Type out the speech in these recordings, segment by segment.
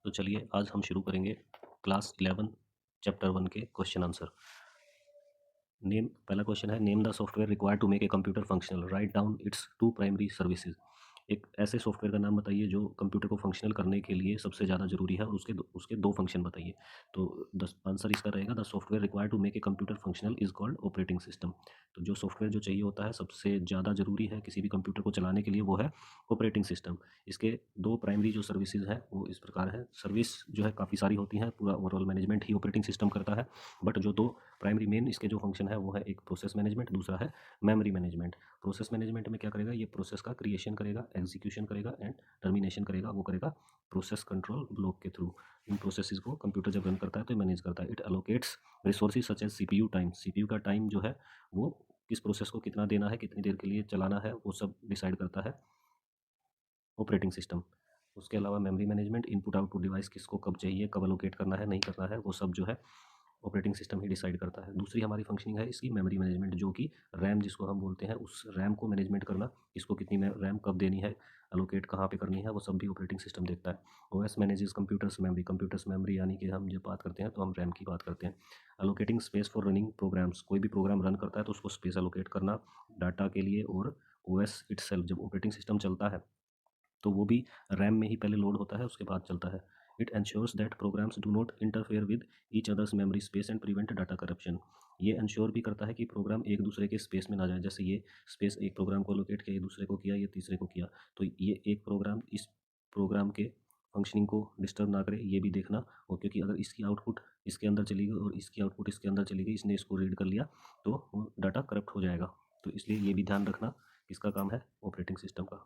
तो चलिए आज हम शुरू करेंगे क्लास 11 चैप्टर 1 के क्वेश्चन आंसर। पहला क्वेश्चन है, name the software required to make a computer functional, write down its two primary services. एक ऐसे सॉफ्टवेयर का नाम बताइए जो कंप्यूटर को फंक्शनल करने के लिए सबसे ज़्यादा जरूरी है और उसके दो फंक्शन बताइए। तो आंसर इसका रहेगा, the software required to make a computer functional is called operating system. तो जो सॉफ्टवेयर जो चाहिए होता है सबसे ज़्यादा जरूरी है किसी भी कंप्यूटर को चलाने के लिए, वो है ऑपरेटिंग सिस्टम। इसके दो प्राइमरी जो सर्विसेज हैं वो इस प्रकार है। सर्विस जो है काफ़ी सारी होती हैं, पूरा ओवरऑल मैनेजमेंट ही ऑपरेटिंग सिस्टम करता है। बट जो दो प्राइमरी मेन इसके जो फंक्शन है वो है, एक प्रोसेस मैनेजमेंट, दूसरा है मेमोरी मैनेजमेंट। प्रोसेस मैनेजमेंट में क्या करेगा, ये प्रोसेस का क्रिएशन करेगा, एग्जीक्यूशन करेगा एंड टर्मिनेशन करेगा। वो करेगा प्रोसेस कंट्रोल ब्लॉक के थ्रू। इन प्रोसेसेस को कंप्यूटर जब रन करता है तो मैनेज करता है। It allocates resources such as CPU time. CPU का टाइम जो है वो किस प्रोसेस को कितना देना है, कितनी देर के लिए चलाना है, वो सब डिसाइड करता है ऑपरेटिंग सिस्टम। उसके अलावा memory management, input output device किसको कब चाहिए, कब अलोकेट करना है, नहीं करना है, वो सब जो है ऑपरेटिंग सिस्टम ही डिसाइड करता है। दूसरी हमारी फंक्शनिंग है इसकी मेमोरी मैनेजमेंट, जो कि रैम जिसको हम बोलते हैं, उस रैम को मैनेजमेंट करना, इसको कितनी रैम कब देनी है, अलोकेट कहाँ पे करनी है, वो सब भी ऑपरेटिंग सिस्टम देखता है। ओएस मैनेजेस कंप्यूटर्स मेमोरी यानी कि हम जब बात करते हैं तो हम रैम की बात करते हैं। Allocating space for running programs, कोई भी प्रोग्राम रन करता है तो उसको स्पेस अलोकेट करना डाटा के लिए। और ओएस इटसेल्फ, जब ऑपरेटिंग सिस्टम चलता है तो वो भी रैम में ही पहले लोड होता है, उसके बाद चलता है। It ensures that programs do not interfere with each others memory space and prevent data corruption. ये इंश्योर भी करता है कि प्रोग्राम एक दूसरे के स्पेस में ना जाए। जैसे ये स्पेस एक प्रोग्राम को लोकेट किया, ये दूसरे को किया, ये तीसरे को किया, तो ये एक प्रोग्राम इस प्रोग्राम के फंक्शनिंग को डिस्टर्ब ना करे, ये भी देखना। और क्योंकि अगर इसकी आउटपुट इसके अंदर चली गई और इसकी आउटपुट इसके अंदर चली गई, इसने इसको रीड कर लिया तो वो डाटा करप्ट हो जाएगा। तो इसलिए ये भी ध्यान रखना, किसका काम है, ऑपरेटिंग सिस्टम का।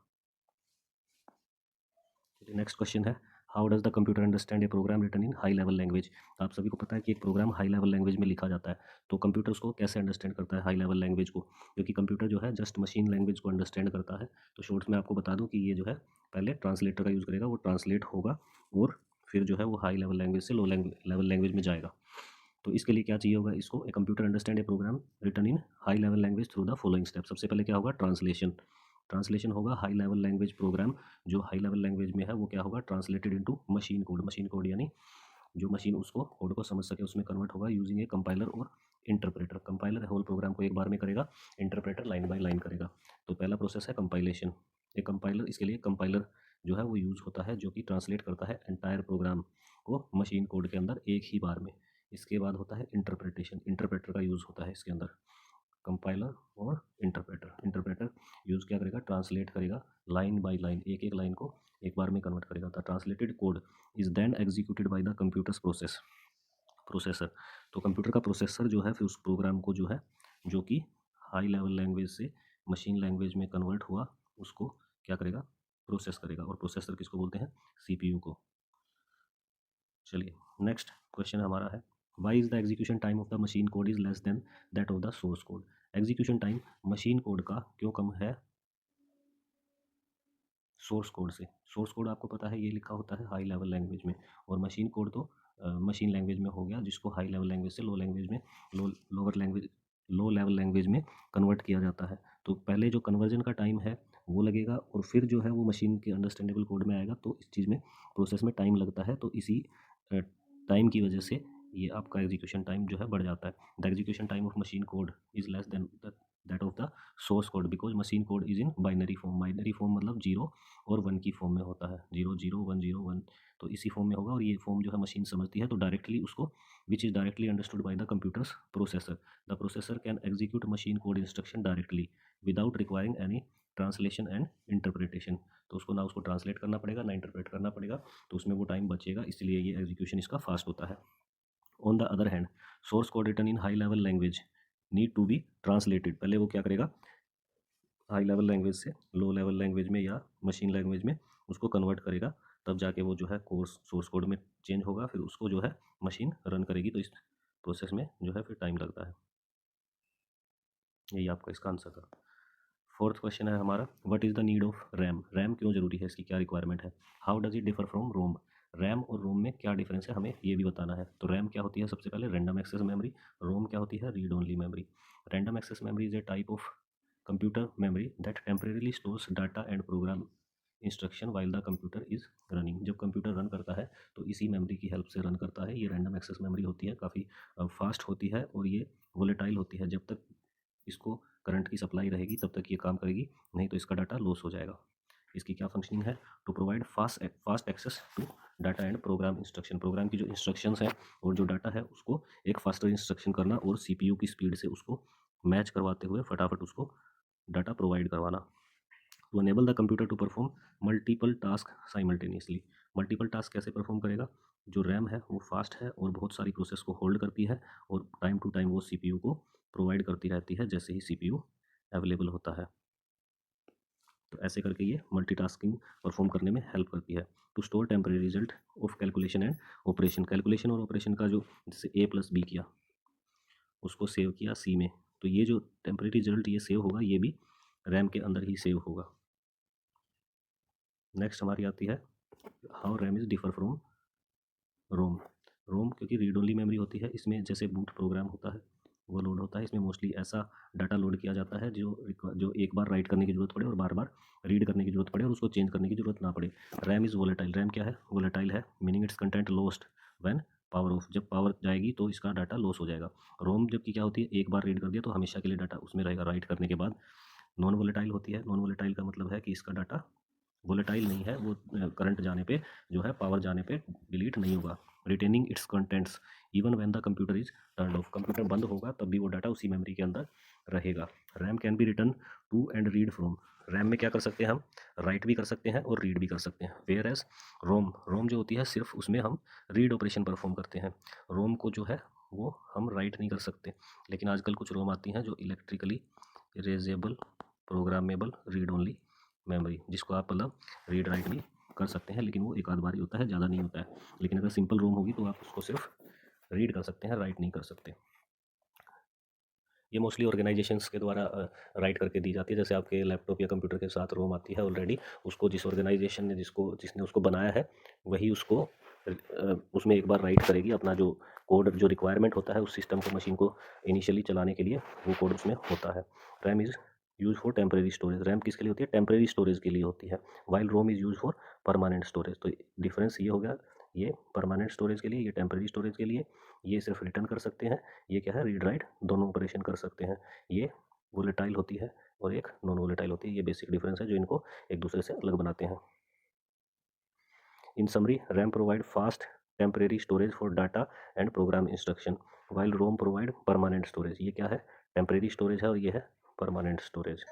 नेक्स्ट क्वेश्चन है, how does the computer understand a program written in high level language. तो आप सभी को पता है कि एक प्रोग्राम हाई लेवल लैंग्वेज में लिखा जाता है। तो कंप्यूटर उसको कैसे अंडरस्टैंड करता है हाई लेवल लैंग्वेज को, क्योंकि कंप्यूटर जो है जस्ट मशीन लैंग्वेज को अंडरस्टैंड करता है। तो शॉर्ट्स में आपको बता दूं कि ये जो है पहले ट्रांसलेटर का यूज़ करेगा, वो ट्रांसलेट होगा और फिर जो है वो हाई लेवल लैंग्वेज से लो लेवल लैंग्वेज में जाएगा। तो इसके लिए क्या चाहिए होगा इसको, a computer understand a program written in high level language through the following step. सबसे पहले क्या होगा, ट्रांसलेशन। ट्रांसलेशन होगा हाई लेवल लैंग्वेज प्रोग्राम जो हाई लेवल लैंग्वेज में है वो क्या होगा, translated into machine code. Machine code यानी जो मशीन उसको कोड को समझ सके उसमें कन्वर्ट होगा यूजिंग ए कंपाइलर और इंटरप्रेटर। कंपाइलर होल प्रोग्राम को एक बार में करेगा, इंटरप्रेटर लाइन बाय लाइन करेगा। तो पहला प्रोसेस है कंपाइलेशन। ये कंपाइलर, इसके लिए कंपाइलर जो है वो यूज़ होता है, जो कि ट्रांसलेट करता है एंटायर प्रोग्राम को मशीन कोड के अंदर एक ही बार में। इसके बाद होता है इंटरप्रिटेशन। इंटरप्रेटर का यूज़ होता है इसके अंदर। कंपाइलर और इंटरप्रेटर, इंटरप्रेटर यूज़ क्या करेगा, ट्रांसलेट करेगा लाइन बाय लाइन, एक एक लाइन को एक बार में कन्वर्ट करेगा। The translated code is then executed by the computers processor. तो कंप्यूटर का प्रोसेसर जो है फिर उस प्रोग्राम को जो है, जो कि हाई लेवल लैंग्वेज से मशीन लैंग्वेज में कन्वर्ट हुआ, उसको क्या करेगा, प्रोसेस करेगा। और प्रोसेसर किसको बोलते हैं, सीपीयू को। चलिए नेक्स्ट क्वेश्चन हमारा है, why is the execution time of the machine code is less than that of the source code. Execution time machine code का क्यों कम है सोर्स कोड से। सोर्स कोड आपको पता है ये लिखा होता है हाई लेवल लैंग्वेज में, और मशीन कोड तो मशीन लैंग्वेज में हो गया, जिसको हाई लेवल लैंग्वेज से लो लैंग्वेज में, lower language, low level language में कन्वर्ट किया जाता है। तो पहले जो कन्वर्जन का टाइम है वो लगेगा और फिर जो है वो मशीन के अंडरस्टैंडेबल कोड में आएगा। तो इस चीज़ में प्रोसेस में टाइम लगता है। तो इसी टाइम की वजह से ये आपका एग्जीक्यूशन टाइम जो है बढ़ जाता है। The execution time of machine code is less than that of the source code because machine code is in binary form. Binary form मतलब जीरो और वन की फॉर्म में होता है, 0 0 1 0 1। तो इसी फॉर्म में होगा और ये फॉर्म जो है मशीन समझती है, तो डायरेक्टली उसको, which is directly understood by the computers processor. The processor can execute machine code instruction directly without requiring any translation and interpretation. तो उसको ना उसको ट्रांसलेट करना पड़ेगा ना इंटरप्रेट करना पड़ेगा, तो उसमें वो टाइम बचेगा, इसलिए ये एग्जीक्यूशन इसका फास्ट होता है। On the other hand, source code written in high level language need to be translated. पहले वो क्या करेगा, हाई लेवल लैंग्वेज से लो लेवल लैंग्वेज में या मशीन लैंग्वेज में उसको कन्वर्ट करेगा, तब जाके वो जो है कोर्स सोर्स कोड में चेंज होगा, फिर उसको जो है मशीन रन करेगी। तो इस प्रोसेस में जो है फिर टाइम लगता है। यही आपका इसका आंसर था। फोर्थ क्वेश्चन है हमारा, what is the need of RAM. RAM क्यों जरूरी है, इसकी क्या रिक्वायरमेंट है। How does it differ from ROM. RAM और रोम में क्या डिफरेंस है, हमें ये भी बताना है। तो रैम क्या होती है, सबसे पहले रैंडम एक्सेस मेमोरी। रोम क्या होती है, read only memory. Random access memory is a type of computer memory that temporarily stores data and program instruction while the computer is running. जब कंप्यूटर रन करता है तो इसी मेमोरी की हेल्प से रन करता है। ये रैंडम एक्सेस मेमोरी होती है, काफ़ी फास्ट होती है और ये वोलेटाइल होती है। जब तक इसको करंट की सप्लाई रहेगी तब तक ये काम करेगी, नहीं तो इसका डाटा लॉस हो जाएगा। इसकी क्या फंक्शनिंग है? To provide fast access to data and program instruction. Program की जो इंस्ट्रक्शंस हैं और जो डाटा है उसको एक फास्टर इंस्ट्रक्शन करना और सीपीयू की स्पीड से उसको मैच करवाते हुए फटाफट उसको डाटा प्रोवाइड करवाना। To enable the computer to perform multiple task simultaneously. Multiple task कैसे परफॉर्म करेगा? जो रैम है वो फास्ट है और बहुत सारी प्रोसेस को होल्ड करती है और टाइम टू टाइम वो सीपीयू को प्रोवाइड करती रहती है जैसे ही सीपीयू अवेलेबल होता है। तो ऐसे करके ये मल्टीटास्किंग परफॉर्म करने में हेल्प करती है। To store temporary result of calculation and operation. Calculation और ऑपरेशन का जो जैसे ए प्लस बी किया उसको सेव किया सी में, तो ये जो टेम्परेरी रिजल्ट ये सेव होगा ये भी रैम के अंदर ही सेव होगा। नेक्स्ट हमारी आती है how RAM is differ from ROM. ROM क्योंकि रीड ओनली मेमोरी होती है, इसमें जैसे बूट प्रोग्राम होता है वो लोड होता है। इसमें मोस्टली ऐसा डाटा लोड किया जाता है जो एक बार राइट करने की ज़रूरत पड़े और बार बार रीड करने की ज़रूरत पड़े और उसको चेंज करने की ज़रूरत ना पड़े। RAM is volatile. रैम क्या है? वोलेटाइल है, meaning it's content lost when power of. जब पावर जाएगी तो इसका डाटा लॉस हो जाएगा। रोम जबकि क्या होती है, एक बार रीड कर दिया तो हमेशा के लिए डाटा उसमें रहेगा राइट करने के बाद। नॉन वोलेटाइल होती है। नॉन वोलेटाइल का मतलब है कि इसका डाटा वोलेटाइल नहीं है, वो करंट जाने पे जो है, पावर जाने पे डिलीट नहीं होगा। Retaining it's contents even when the computer is turn off. Computer बंद होगा तब भी वो डाटा उसी मेमोरी के अंदर रहेगा। RAM can be written to and read from. RAM में क्या कर सकते हैं हम? राइट भी कर सकते हैं और रीड भी कर सकते हैं। वेयर एज रोम, रोम जो होती है सिर्फ उसमें हम रीड ऑपरेशन परफॉर्म करते हैं। रोम को जो है वो हम राइट नहीं कर सकते, लेकिन आजकल कुछ रोम आती हैं जो electrically erasable programmable read only memory, जिसको आप मतलब रीड राइट भी कर सकते हैं, लेकिन वो एक आध बार ही होता है, ज़्यादा नहीं होता है। लेकिन अगर सिंपल रोम होगी तो आप उसको सिर्फ रीड कर सकते हैं, राइट नहीं कर सकते। ये मोस्टली ऑर्गेनाइजेशंस के द्वारा राइट करके दी जाती है। जैसे आपके लैपटॉप या कंप्यूटर के साथ रोम आती है ऑलरेडी, उसको जिस ऑर्गेनाइजेशन ने जिसने उसको बनाया है वही उसको उसमें एक बार राइट करेगी अपना जो कोड, जो रिक्वायरमेंट होता है उस सिस्टम को, मशीन को इनिशियली चलाने के लिए वो कोड उसमें होता है। RAM is use for temporary storage. RAM किसके लिए होती है? टेम्परेरी स्टोरेज के लिए होती है। While ROM is use for permanent storage. तो डिफरेंस ये हो गया, ये परमानेंट स्टोरेज के लिए, ये टेम्परेरी स्टोरेज के लिए। ये सिर्फ रिटर्न कर सकते हैं, ये क्या है? रीड राइट दोनों ऑपरेशन कर सकते हैं। ये वोलेटाइल होती है और एक नॉन वोलेटाइल होती है। ये बेसिक डिफरेंस है जो इनको एक दूसरे से अलग बनाते हैं। In summary, RAM provide fast temporary storage for data and program instruction while ROM provide permanent storage. ये क्या है? टेम्परेरी स्टोरेज है और ये है परमानेंट स्टोरेज।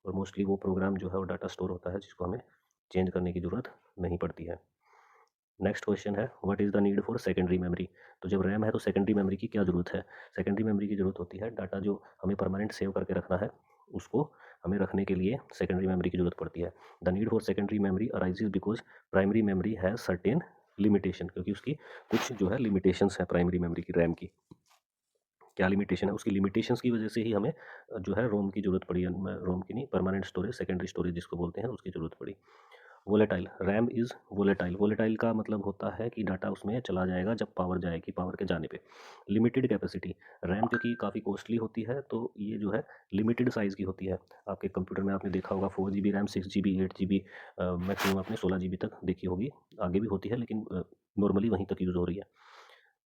और मोस्टली वो प्रोग्राम जो है वो डाटा स्टोर होता है जिसको हमें चेंज करने की ज़रूरत नहीं पड़ती है। नेक्स्ट क्वेश्चन है what is the need for secondary memory. तो जब रैम है तो सेकेंडरी मेमोरी की क्या ज़रूरत है? सेकेंडरी मेमोरी की ज़रूरत होती है डाटा जो हमें परमानेंट सेव करके रखना है उसको हमें रखने के लिए सेकेंडरी मेमोरी की ज़रूरत पड़ती है। The need for secondary memory arises because primary memory has certain limitation. क्योंकि उसकी कुछ जो है लिमिटेशंस है प्राइमरी मेमोरी की, रैम की। क्या लिमिटेशन है? उसकी लिमिटेशंस की वजह से ही हमें जो है रोम की ज़रूरत पड़ी, रोम की नहीं, परमानेंट स्टोरेज, सेकेंडरी स्टोरेज जिसको बोलते हैं, उसकी ज़रूरत पड़ी। Volatile, RAM is volatile. Volatile का मतलब होता है कि डाटा उसमें चला जाएगा जब पावर जाएगी, पावर के जाने पे। लिमिटेड कैपेसिटी, रैम क्योंकि काफ़ी कॉस्टली होती है तो ये जो है लिमिटेड साइज़ की होती है। आपके कंप्यूटर में आपने देखा होगा 4 GB RAM, 6 GB, 8 GB, maximum आपने 16 GB तक देखी होगी। आगे भी होती है लेकिन नॉर्मली वहीं तक यूज़ हो रही है।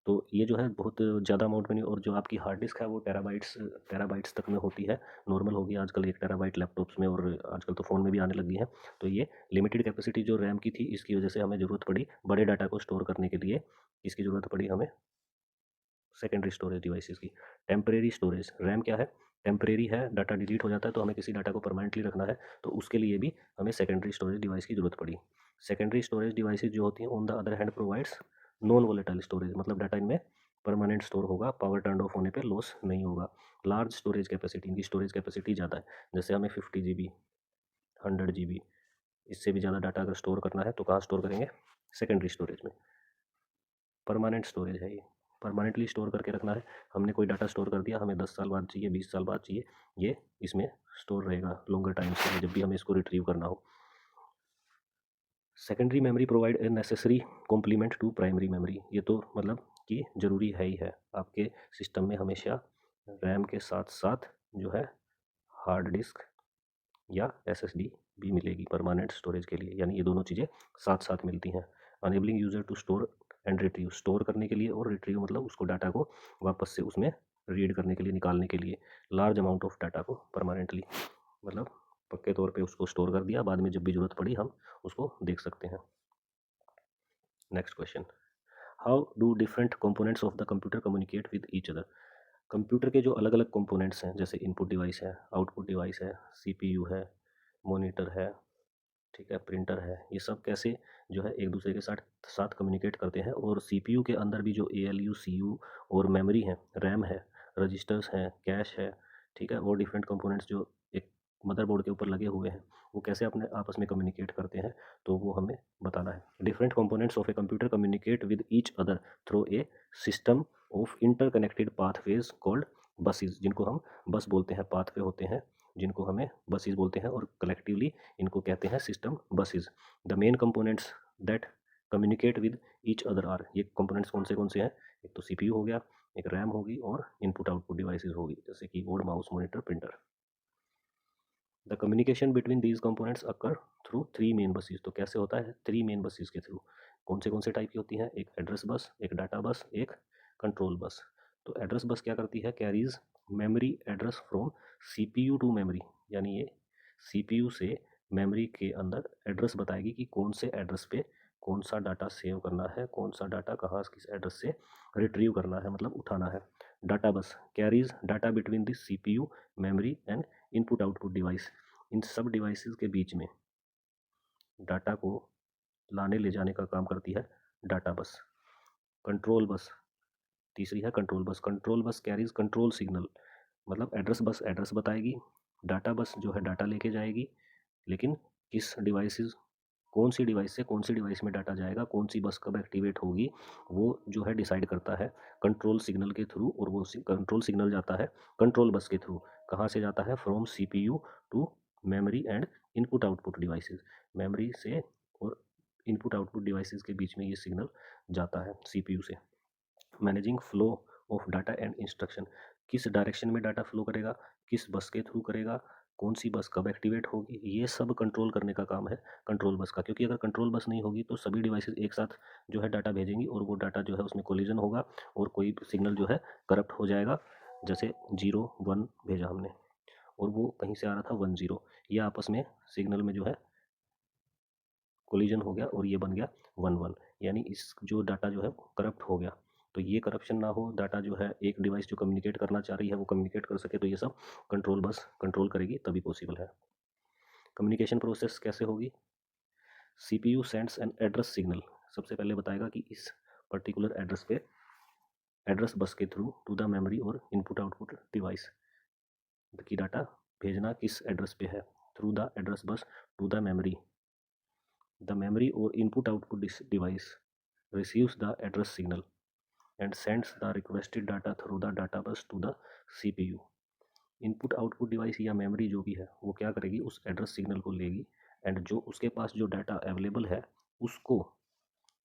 तो ये जो है बहुत ज़्यादा अमाउंट में नहीं। और जो आपकी हार्ड डिस्क है वो टेराबाइट्स तक में होती है, नॉर्मल होगी आजकल 1 TB लैपटॉप्स में, और आजकल तो फ़ोन में भी आने लगी है। तो ये लिमिटेड कैपेसिटी जो रैम की थी इसकी वजह से हमें ज़रूरत पड़ी बड़े डाटा को स्टोर करने के लिए। इसकी ज़रूरत पड़ी हमें सेकेंडरी स्टोरेज डिवाइसेस की। टेम्परेरी स्टोरेज, रैम क्या है? टेम्परेरी है, डाटा डिलीट हो जाता है तो हमें किसी डाटा को परमानेंटली रखना है तो उसके लिए भी हमें सेकेंडरी स्टोरेज डिवाइस की ज़रूरत पड़ी। सेकेंडरी स्टोरेज डिवाइसेस जो होती हैं on the other hand provides non volatile storage, मतलब डाटा इनमें परमानेंट स्टोर होगा, पावर टर्न ऑफ होने पे लॉस नहीं होगा। लार्ज स्टोरेज कैपेसिटी, इनकी स्टोरेज कैपेसिटी ज़्यादा है। जैसे हमें 50 GB, 100 GB, इससे भी ज़्यादा डाटा अगर स्टोर करना है तो कहाँ स्टोर करेंगे? सेकेंडरी स्टोरेज में। परमानेंट स्टोरेज है ये, परमानेंटली स्टोर करके रखना है। हमने कोई डाटा स्टोर कर दिया, हमें 10 साल बाद चाहिए, 20 साल बाद चाहिए, ये इसमें स्टोर रहेगा लॉन्गर टाइम के लिए जब भी हमें इसको रिट्रीव करना हो। Secondary memory provide a necessary complement to primary memory. ये तो मतलब कि ज़रूरी है ही है आपके सिस्टम में हमेशा रैम के साथ साथ जो है हार्ड डिस्क या SSD भी मिलेगी परमानेंट स्टोरेज के लिए, यानी ये दोनों चीज़ें साथ साथ मिलती हैं। Enabling user to store and retrieve, store करने के लिए, और रिट्रीव मतलब उसको डाटा को वापस से उसमें रीड करने के लिए, निकालने के लिए, लार्ज अमाउंट ऑफ डाटा को परमानेंटली, मतलब पक्के तौर पे उसको स्टोर कर दिया, बाद में जब भी ज़रूरत पड़ी हम उसको देख सकते हैं। Next question, how do different components of the computer communicate with each other. Computer के जो अलग अलग कंपोनेंट्स हैं, जैसे इनपुट डिवाइस है, आउटपुट डिवाइस है, सीपीयू है, मॉनिटर है, ठीक है, प्रिंटर है, ये सब कैसे जो है एक दूसरे के साथ साथ कम्युनिकेट करते हैं। और सीपीयू के अंदर भी जो एएलयू, सीयू और मेमोरी है, रैम है, रजिस्टर्स हैं, कैश है, ठीक है, और डिफरेंट कंपोनेंट्स जो एक मदरबोर्ड के ऊपर लगे हुए हैं, वो कैसे अपने आपस में कम्युनिकेट करते हैं, तो वो हमें बताना है। Different components of a computer communicate with each other through a system of interconnected pathways called buses, जिनको हम बस बोलते हैं, पाथवे होते हैं जिनको हमें बसेस बोलते हैं, और कलेक्टिवली इनको कहते हैं system buses. The main components that communicate with each other are, ये कंपोनेंट्स कौन से हैं, एक तो सीपीयू हो गया, एक रैम होगी, और इनपुट आउटपुट डिवाइसेस होगी, जैसे keyboard, mouse, monitor, printer. The communication between these components occur through three main buses, तो कैसे होता है, थ्री मेन बसेस के थ्रू। कौन से टाइप की होती हैं, एक एड्रेस बस, एक डाटा बस, एक कंट्रोल बस। तो एड्रेस बस क्या करती है, carries memory address from CPU to memory, यानी ये सीपीयू से मेमोरी के अंदर एड्रेस बताएगी कि कौन से एड्रेस पे कौन सा डाटा सेव करना है, कौन सा डाटा कहाँ किस एड्रेस से रिट्रीव करना है, मतलब उठाना है। Data bus carries data between this CPU, memory and input output device, इन सब डिवाइसेस के बीच में डाटा को लाने ले जाने का काम करती है डाटा बस। कंट्रोल बस तीसरी है, control bus carries control signal, मतलब एड्रेस बस एड्रेस बताएगी, डाटा बस जो है डाटा लेके जाएगी, लेकिन किस डिवाइसेस, कौन सी डिवाइस से कौन सी डिवाइस में डाटा जाएगा, कौन सी बस कब एक्टिवेट होगी, वो जो है डिसाइड करता है कंट्रोल सिग्नल के थ्रू। और वो कंट्रोल सिग्नल जाता है कंट्रोल बस के थ्रू, कहाँ से जाता है, from CPU to memory and input output devices, memory से और इनपुट आउटपुट डिवाइसेस के बीच में ये सिग्नल जाता है सीपीयू से। Managing flow of data and instruction, किस डायरेक्शन में डाटा फ्लो करेगा, किस बस के थ्रू करेगा, कौन सी बस कब एक्टिवेट होगी, ये सब कंट्रोल करने का काम है कंट्रोल बस का। क्योंकि अगर कंट्रोल बस नहीं होगी तो सभी डिवाइसेस एक साथ जो है डाटा भेजेंगी, और वो डाटा जो है उसमें कोलिजन होगा, और कोई सिग्नल जो है करप्ट हो जाएगा। जैसे 0 1 भेजा हमने, और वो कहीं से आ रहा था 1 0, ये आपस में सिग्नल में जो है कोलिजन हो गया, और ये बन गया 1 1, यानी इस जो डाटा जो है करप्ट हो गया। तो ये करप्शन ना हो, डाटा जो है एक डिवाइस जो कम्युनिकेट करना चाह रही है वो कम्युनिकेट कर सके, तो ये सब कंट्रोल बस कंट्रोल करेगी, तभी पॉसिबल है। कम्युनिकेशन प्रोसेस कैसे होगी, CPU sends an address signal, सबसे पहले बताएगा कि इस पर्टिकुलर एड्रेस पे, एड्रेस बस के थ्रू टू द मेमोरी और इनपुट आउटपुट डिवाइस की डाटा भेजना किस एड्रेस पे है, through the address bus to the memory. The memory और input output device receives the address signal and sends the requested data through the data bus to the CPU। Input output device या memory जो भी है वो क्या करेगी, उस address signal को लेगी, एंड जो उसके पास जो डाटा अवेलेबल है उसको,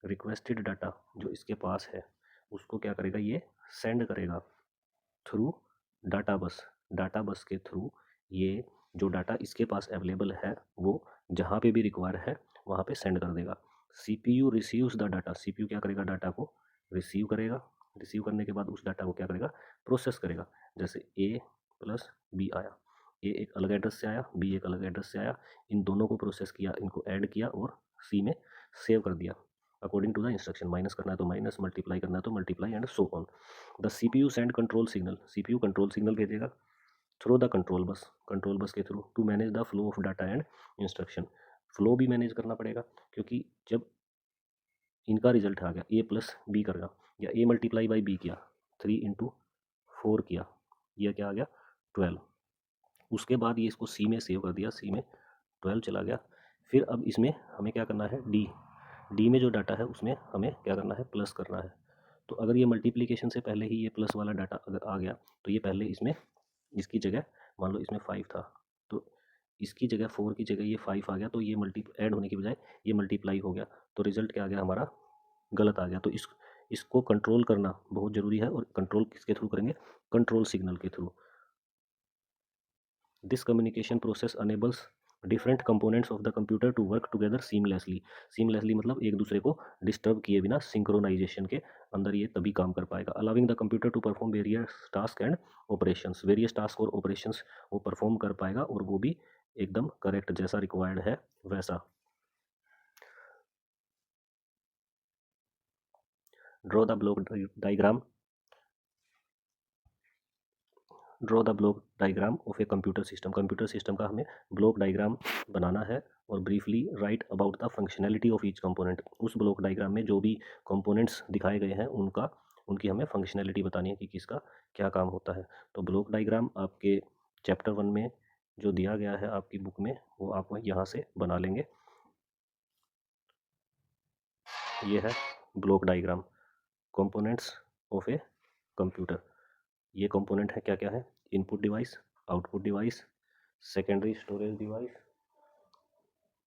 रिक्वेस्टेड डाटा जो इसके पास है उसको क्या करेगा, ये सेंड करेगा थ्रू डाटा बस के थ्रू। ये जो डाटा इसके पास अवेलेबल है वो जहाँ पे भी रिक्वायर है वहाँ पे सेंड कर देगा। CPU receives the data, CPU क्या करेगा, डाटा को रिसीव करेगा, रिसीव करने के बाद उस डाटा को क्या करेगा, प्रोसेस करेगा। जैसे ए प्लस बी आया, ए एक अलग एड्रेस से आया, बी एक अलग एड्रेस से आया, इन दोनों को प्रोसेस किया, इनको ऐड किया और सी में सेव कर दिया according to the instruction. Minus करना है तो माइनस, मल्टीप्लाई करना है तो multiply, and so on. The CPU send control signal, CPU control signal भेजेगा थ्रू द कंट्रोल बस के through to manage the flow of data and instruction. Flow भी manage करना पड़ेगा, क्योंकि जब इनका रिजल्ट आ गया ए प्लस बी कर गया, या ए मल्टीप्लाई बाई बी किया, 3 × 4 किया, यह क्या आ गया 12। उसके बाद ये इसको सी में सेव कर दिया, सी में 12 चला गया। फिर अब इसमें हमें क्या करना है, डी में जो डाटा है उसमें हमें क्या करना है, प्लस करना है। तो अगर ये मल्टीप्लिकेशन से पहले ही ये प्लस वाला डाटा अगर आ गया, तो ये पहले इसमें, इसकी जगह मान लो इसमें 5 था, तो इसकी जगह 4 की जगह ये 5 आ गया, तो ये ऐड होने की बजाय ये मल्टीप्लाई हो गया, तो रिजल्ट क्या आ गया हमारा, गलत आ गया। तो इसको कंट्रोल करना बहुत ज़रूरी है, और कंट्रोल किसके थ्रू करेंगे, कंट्रोल सिग्नल के through. This communication process enables different components of the computer to work together seamlessly. Seamlessly मतलब एक दूसरे को डिस्टर्ब किए बिना सिंक्रोनाइजेशन के अंदर ये तभी काम कर पाएगा। Allowing the computer to perform various task and operations, various task और ऑपरेशंस वो परफॉर्म कर पाएगा और वो भी एकदम करेक्ट जैसा रिक्वायर्ड है वैसा। Draw the block diagram, draw the block diagram of a computer system. Computer system का हमें ब्लॉक डायग्राम बनाना है और briefly right about the functionality of each component. उस ब्लॉक डायग्राम में जो भी कंपोनेंट्स दिखाए गए हैं उनकी हमें फंक्शनैलिटी बतानी है कि किसका क्या काम होता है। तो ब्लॉक डायग्राम आपके चैप्टर 1 में जो दिया गया है आपकी बुक में वो आप यहाँ से बना लेंगे। ये है block diagram, components of a computer. ये कंपोनेंट है क्या क्या है? Input device, output device, secondary storage device,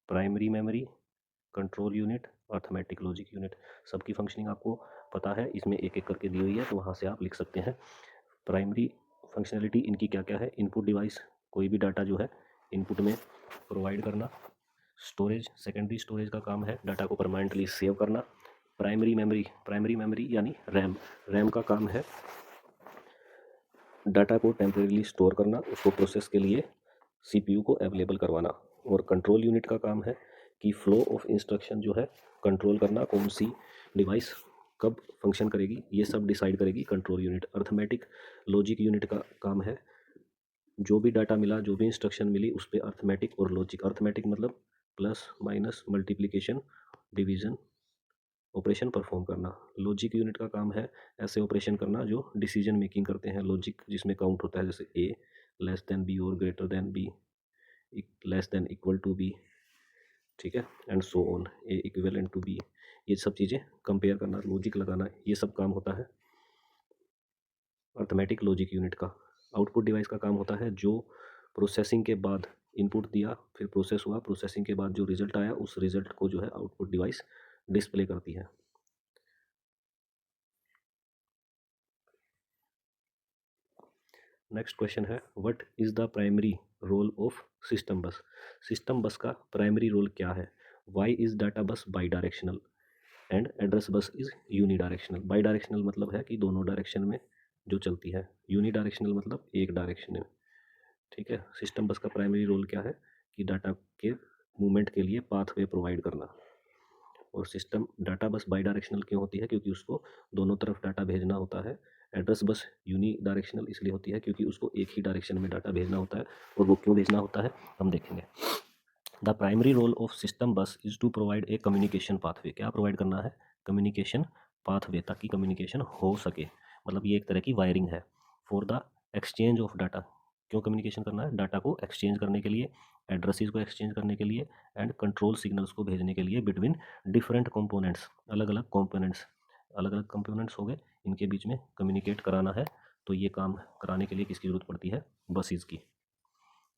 primary memory, control unit, arithmetic logic unit. सबकी फंक्शनिंग आपको पता है, इसमें एक एक करके दी हुई है तो वहाँ से आप लिख सकते हैं। प्राइमरी फंक्शनैलिटी इनकी क्या क्या है? इनपुट डिवाइस, कोई भी डाटा जो है इनपुट में प्रोवाइड करना। स्टोरेज, सेकेंडरी स्टोरेज का काम है डाटा को परमानेंटली सेव करना। प्राइमरी मेमोरी यानी रैम, रैम का काम है डाटा को टेम्परेरीली स्टोर करना, उसको प्रोसेस के लिए सीपीयू को अवेलेबल करवाना। और कंट्रोल यूनिट का काम है कि फ्लो ऑफ इंस्ट्रक्शन जो है कंट्रोल करना, कौन सी डिवाइस कब फंक्शन करेगी ये सब डिसाइड करेगी control unit. Arithmetic logic unit का काम है जो भी डाटा मिला, जो भी इंस्ट्रक्शन मिली उस पर अर्थमेटिक और लॉजिक, अर्थमेटिक मतलब plus minus multiplication division operation perform करना। लॉजिक यूनिट का काम है ऐसे ऑपरेशन करना जो डिसीजन मेकिंग करते हैं। लॉजिक जिसमें काउंट होता है जैसे ए लेस देन बी और greater than B, less than equal to B, ठीक है, and so on, A equivalent to B. ये सब चीज़ें कंपेयर करना, लॉजिक लगाना, ये सब काम होता है अर्थमेटिक लॉजिक यूनिट का। आउटपुट डिवाइस का काम होता है जो प्रोसेसिंग के बाद इनपुट दिया, फिर प्रोसेस हुआ, प्रोसेसिंग के बाद जो रिजल्ट आया उस रिजल्ट को जो है आउटपुट डिवाइस डिस्प्ले करती है। नेक्स्ट क्वेश्चन है what is the primary role of system bus. System bus का प्राइमरी रोल क्या है? Why is data bus bidirectional and address bus is unidirectional. Bidirectional मतलब है कि दोनों डायरेक्शन में जो चलती है, यूनी डायरेक्शनल मतलब एक डायरेक्शन में, ठीक है। सिस्टम बस का प्राइमरी रोल क्या है कि डाटा के मूवमेंट के लिए पाथवे प्रोवाइड करना। और system data bus bidirectional क्यों होती है? क्योंकि उसको दोनों तरफ डाटा भेजना होता है। एड्रेस बस यूनी डायरेक्शनल इसलिए होती है क्योंकि उसको एक ही डायरेक्शन में डाटा भेजना होता है। और वो क्यों भेजना होता है हम देखेंगे। The primary role of system bus is to provide a communication pathway. क्या प्रोवाइड करना है? कम्युनिकेशन पाथवे, ताकि कम्युनिकेशन हो सके। मतलब ये एक तरह की वायरिंग है। For the exchange of data, क्यों कम्युनिकेशन करना है? डाटा को एक्सचेंज करने के लिए, एड्रेसेस को एक्सचेंज करने के लिए एंड कंट्रोल सिग्नल्स को भेजने के लिए बिटवीन डिफरेंट कंपोनेंट्स, अलग अलग कंपोनेंट्स, अलग अलग कंपोनेंट्स हो गए, इनके बीच में कम्युनिकेट कराना है। तो ये काम कराने के लिए किसकी ज़रूरत पड़ती है? बसेस की।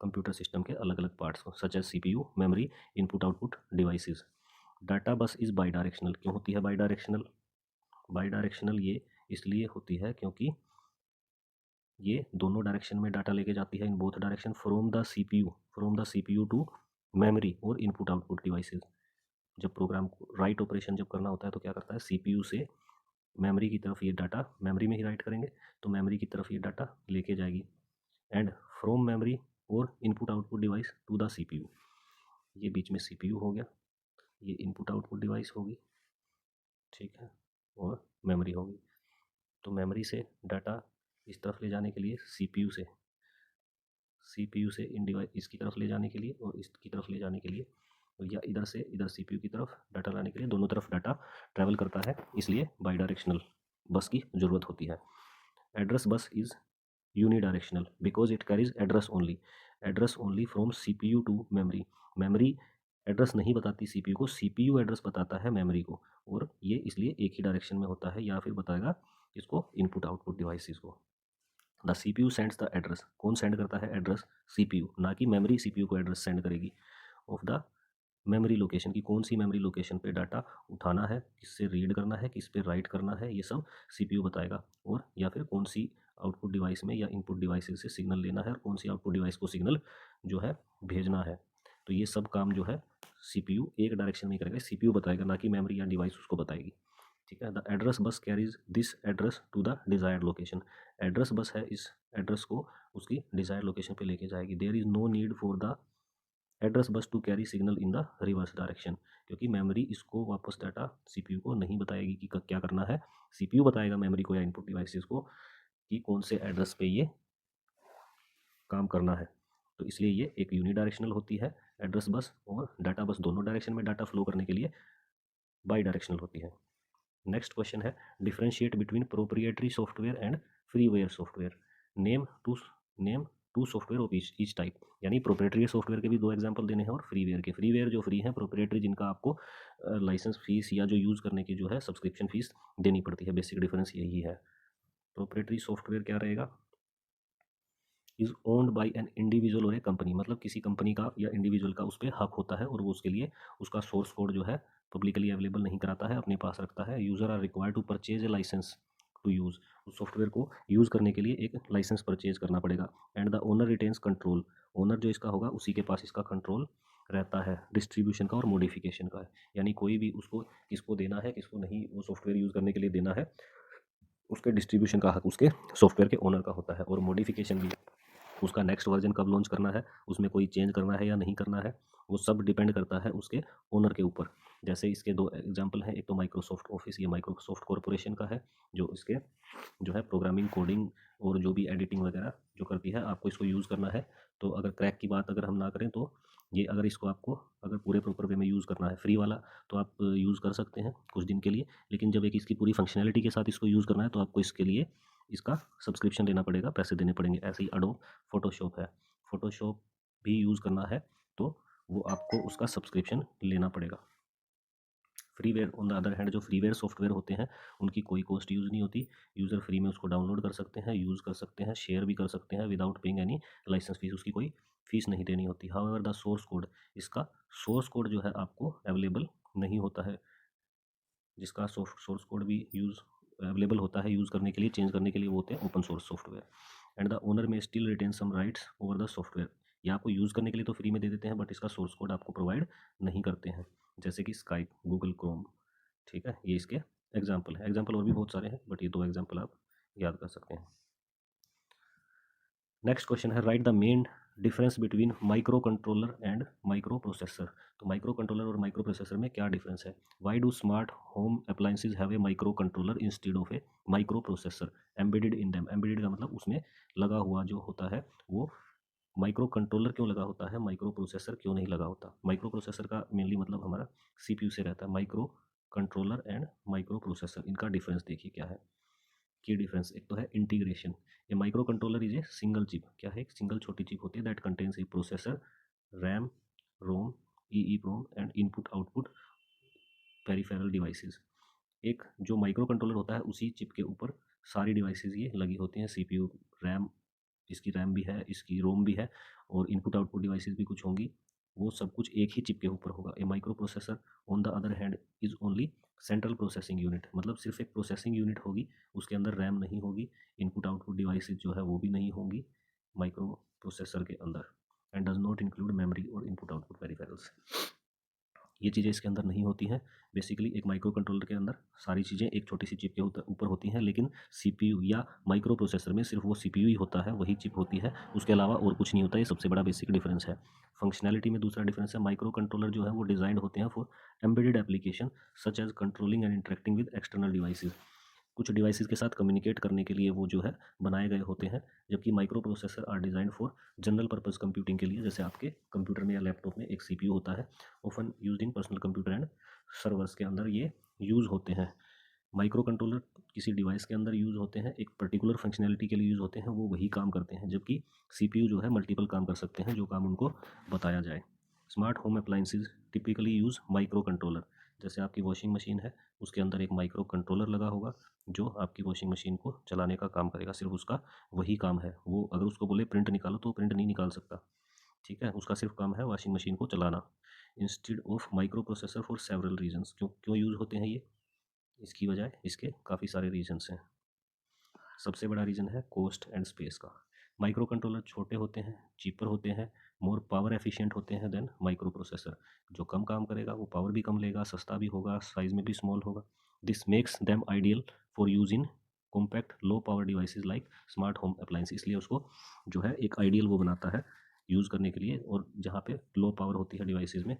कंप्यूटर सिस्टम के अलग अलग पार्ट्स को such as CPU, memory, input output devices. Data bus is bidirectional. क्यों होती है बाई डायरेक्शनल? बाई डायरेक्शनल ये इसलिए होती है क्योंकि ये दोनों डायरेक्शन में डाटा लेके जाती है, in both direction, from the CPU to memory और इनपुट आउटपुट डिवाइसेस। जब प्रोग्राम को राइट ऑपरेशन जब करना होता है तो क्या करता है? सीपीयू से मेमोरी की तरफ ये डाटा, मेमोरी में ही राइट करेंगे तो मेमोरी की तरफ ये डाटा लेके जाएगी, एंड फ्रॉम मेमोरी और input output device to the CPU. ये बीच में सीपीयू हो गया, ये इनपुट आउटपुट डिवाइस होगी, ठीक है, और मेमोरी होगी। तो मेमोरी से डाटा इस तरफ ले जाने के लिए सीपीयू से इन डिवाइस इसकी तरफ ले जाने के लिए और इसकी तरफ ले जाने के लिए, या इधर से इधर सीपीयू की तरफ डाटा लाने के लिए, दोनों तरफ डाटा ट्रैवल करता है, इसलिए बाई डायरेक्शनल बस की ज़रूरत होती है। Address bus is unidirectional because it carries address only from CPU to memory. Memory address नहीं बताती सीपीयू को, सीपीयू एड्रेस बताता है मेमोरी को, और ये इसलिए एक ही डायरेक्शन में होता है, या फिर बताएगा इसको इनपुट आउटपुट डिवाइसेस को। The CPU sends the address. कौन सेंड करता है एड्रेस? सीपीयू, ना कि मेमोरी सीपीयू को एड्रेस सेंड करेगी। ऑफ द मेमोरी लोकेशन की, कौन सी मेमोरी लोकेशन पे डाटा उठाना है, किससे रीड करना है, किस पे राइट करना है, ये सब सीपीयू बताएगा। और या फिर कौन सी आउटपुट डिवाइस में या इनपुट डिवाइस से सिग्नल लेना है और कौन सी आउटपुट डिवाइस को सिग्नल जो है भेजना है। तो ये सब काम जो है CPU एक डायरेक्शन में करेगा, CPU बताएगा, ना कि मेमोरी या डिवाइस उसको बताएगी। ठीक है। The address bus carries this address to the desired location. Address bus है, इस एड्रेस को उसकी डिजायर्ड लोकेशन पे लेके जाएगी। There is no need for the address bus to carry signal in the reverse direction, क्योंकि मेमोरी इसको वापस डाटा CPU को नहीं बताएगी कि क्या करना है। CPU बताएगा मेमोरी को या इनपुट डिवाइसेस को कि कौन से एड्रेस पे ये काम करना है। तो इसलिए ये एक यूनिडायरेक्शनल होती है एड्रेस बस, और डाटा बस दोनों डायरेक्शन में डाटा फ्लो करने के लिए बाई डायरेक्शनल होती है। नेक्स्ट क्वेश्चन है differentiate between proprietary software and freeware software. Name two software of each type, यानी प्रोप्रिएटरी सॉफ्टवेयर के भी दो एग्जांपल देने हैं और फ्रीवेयर के। फ्रीवेयर जो फ्री है, प्रोप्रिएटरी जिनका आपको लाइसेंस फीस या जो यूज़ करने की जो है सब्सक्रिप्शन फीस देनी पड़ती है। बेसिक डिफरेंस यही है। प्रोप्रिएटरी सॉफ्टवेयर क्या रहेगा, is owned by an individual और ए कंपनी, मतलब किसी कंपनी का या इंडिविजुअल का उस पर हक होता है और वो उसके लिए उसका सोर्स कोड जो है पब्लिकली अवेलेबल नहीं कराता है, अपने पास रखता है। User are required to purchase a license to use, उस सॉफ्टवेयर को यूज़ करने के लिए एक लाइसेंस परचेज करना पड़ेगा। And the owner retains control, owner जो इसका होगा उसी के पास इसका कंट्रोल रहता है डिस्ट्रीब्यूशन का और मॉडिफिकेशन का। यानी कोई भी उसको किसको देना है, किसको नहीं वो सॉफ्टवेयर यूज़ करने के लिए देना है, उसके डिस्ट्रीब्यूशन का हक उसके सॉफ्टवेयर के ओनर का होता है। और मॉडिफिकेशन भी, उसका नेक्स्ट वर्जन कब लॉन्च करना है, उसमें कोई चेंज करना है या नहीं करना है, वो सब डिपेंड करता है उसके ओनर के ऊपर। जैसे इसके दो एग्जांपल हैं, एक तो माइक्रोसॉफ्ट ऑफिस, ये माइक्रोसॉफ्ट कॉरपोरेशन का है, जो इसके जो है प्रोग्रामिंग कोडिंग और जो भी एडिटिंग वगैरह जो करती है, आपको इसको यूज़ करना है। तो अगर क्रैक की बात अगर हम ना करें तो ये, अगर इसको आपको अगर पूरे प्रॉपर वे में यूज़ करना है फ्री वाला, तो आप यूज़ कर सकते हैं कुछ दिन के लिए। लेकिन जब एक इसकी पूरी फंक्शनैलिटी के साथ इसको यूज़ करना है तो आपको इसके लिए इसका सब्सक्रिप्शन लेना पड़ेगा, पैसे देने पड़ेंगे। ऐसे ही एडोब फोटोशॉप है, फोटोशॉप भी यूज़ करना है तो वो आपको उसका सब्सक्रिप्शन लेना पड़ेगा। Freeware on the other hand, जो फ्रीवेयर सॉफ्टवेयर होते हैं उनकी कोई कॉस्ट यूज़ नहीं होती, यूज़र फ्री में उसको डाउनलोड कर सकते हैं, यूज़ कर सकते हैं, शेयर भी कर सकते हैं without paying any license fees, उसकी कोई फीस नहीं देनी होती। हाउएवर द सोर्स कोड, इसका सोर्स कोड जो है आपको अवेलेबल नहीं होता है, जिसका सोर्स कोड भी यूज़ अवेलेबल होता है यूज़ करने के लिए, चेंज करने के लिए, वो होते हैं open source software. And the owner may still retain some rights over the software, ये आपको यूज़ करने के लिए तो फ्री में दे देते हैं, बट इसका सोर्स कोड आपको प्रोवाइड नहीं करते हैं, जैसे कि स्काइप, गूगल क्रोम। ठीक है, ये इसके एग्जाम्पल है। एग्जाम्पल और भी बहुत सारे हैं, बट ये दो एग्जाम्पल आप याद कर सकते हैं। नेक्स्ट क्वेश्चन है right the main difference between micro controller and micro processor. तो माइक्रो कंट्रोलर और माइक्रो प्रोसेसर में क्या डिफरेंस है। Why do smart home appliances have a micro controller instead of A micro processor embedded in them. Embedded का मतलब उसमें लगा हुआ जो होता है वो माइक्रो कंट्रोलर क्यों लगा होता है, माइक्रो प्रोसेसर क्यों नहीं लगा होता। माइक्रो प्रोसेसर का मेनली मतलब हमारा CPU से रहता है। Micro controller and micro processor, इनका डिफरेंस देखिए क्या है। की डिफरेंस, एक तो है इंटीग्रेशन। ये microcontroller is a single chip, क्या है, एक सिंगल छोटी चिप होती है that contains a processor, RAM, ROM, EEPROM and input output peripheral devices. एक जो माइक्रो कंट्रोलर होता है उसी चिप के ऊपर सारी डिवाइसेस ये लगी होती हैं, CPU, रैम, इसकी रैम भी है, इसकी रोम भी है, और इनपुट आउटपुट डिवाइसेस भी कुछ होंगी, वो सब कुछ एक ही चिप के ऊपर होगा। A microprocessor on the other hand is only central processing unit, मतलब सिर्फ एक प्रोसेसिंग यूनिट होगी, उसके अंदर रैम नहीं होगी, इनपुट आउटपुट डिवाइसेस जो है वो भी नहीं होंगी माइक्रो प्रोसेसर के अंदर। And does not include memory और इनपुट आउटपुट पेरिफेरल्स, ये चीज़ें इसके अंदर नहीं होती हैं। बेसिकली एक माइक्रो कंट्रोलर के अंदर सारी चीज़ें एक छोटी सी चिप के ऊपर होती हैं, लेकिन CPU या माइक्रो प्रोसेसर में सिर्फ वो CPU ही होता है, वही चिप होती है, उसके अलावा और कुछ नहीं होता। ये सबसे बड़ा बेसिक डिफरेंस है। फंक्शनैलिटी में दूसरा डिफरेंस है, माइक्रो कंट्रोलर जो है वो डिज़ाइंड होते हैं for embedded application such as controlling and interacting with external devices, कुछ डिवाइसेस के साथ कम्युनिकेट करने के लिए वो जो है बनाए गए होते हैं। जबकि microprocessor are design for general purpose computing के लिए, जैसे आपके कंप्यूटर में या लैपटॉप में एक CPU होता है, often use in personal computer and servers के अंदर ये यूज़ होते हैं। माइक्रो कंट्रोलर किसी डिवाइस के अंदर यूज़ होते हैं, एक पर्टिकुलर फंक्शनैलिटी के लिए यूज़ होते हैं, वो वही काम करते हैं, जबकि CPU जो है मल्टीपल काम कर सकते हैं जो काम उनको बताया जाए। Smart home appliances typically use micro controller, जैसे आपकी वॉशिंग मशीन है, उसके अंदर एक माइक्रो कंट्रोलर लगा होगा जो आपकी वॉशिंग मशीन को चलाने का काम करेगा, सिर्फ उसका वही काम है। वो अगर उसको बोले प्रिंट निकालो तो प्रिंट नहीं निकाल सकता। ठीक है, उसका सिर्फ काम है वॉशिंग मशीन को चलाना। Instead of microprocessor for several reasons, क्यों क्यों यूज़ होते हैं ये, इसकी वजह इसके काफ़ी सारे रीजन्स हैं। सबसे बड़ा रीज़न है कॉस्ट एंड स्पेस का। माइक्रो कंट्रोलर छोटे होते हैं, चीपर होते हैं, मोर पावर एफिशिएंट होते हैं देन माइक्रो प्रोसेसर। जो कम काम करेगा वो पावर भी कम लेगा, सस्ता भी होगा, साइज में भी स्मॉल होगा। This makes them ideal for use in compact low power devices like smart home appliance. इसलिए उसको जो है एक आइडियल वो बनाता है यूज़ करने के लिए, और जहाँ पे लो पावर होती है डिवाइसेस में।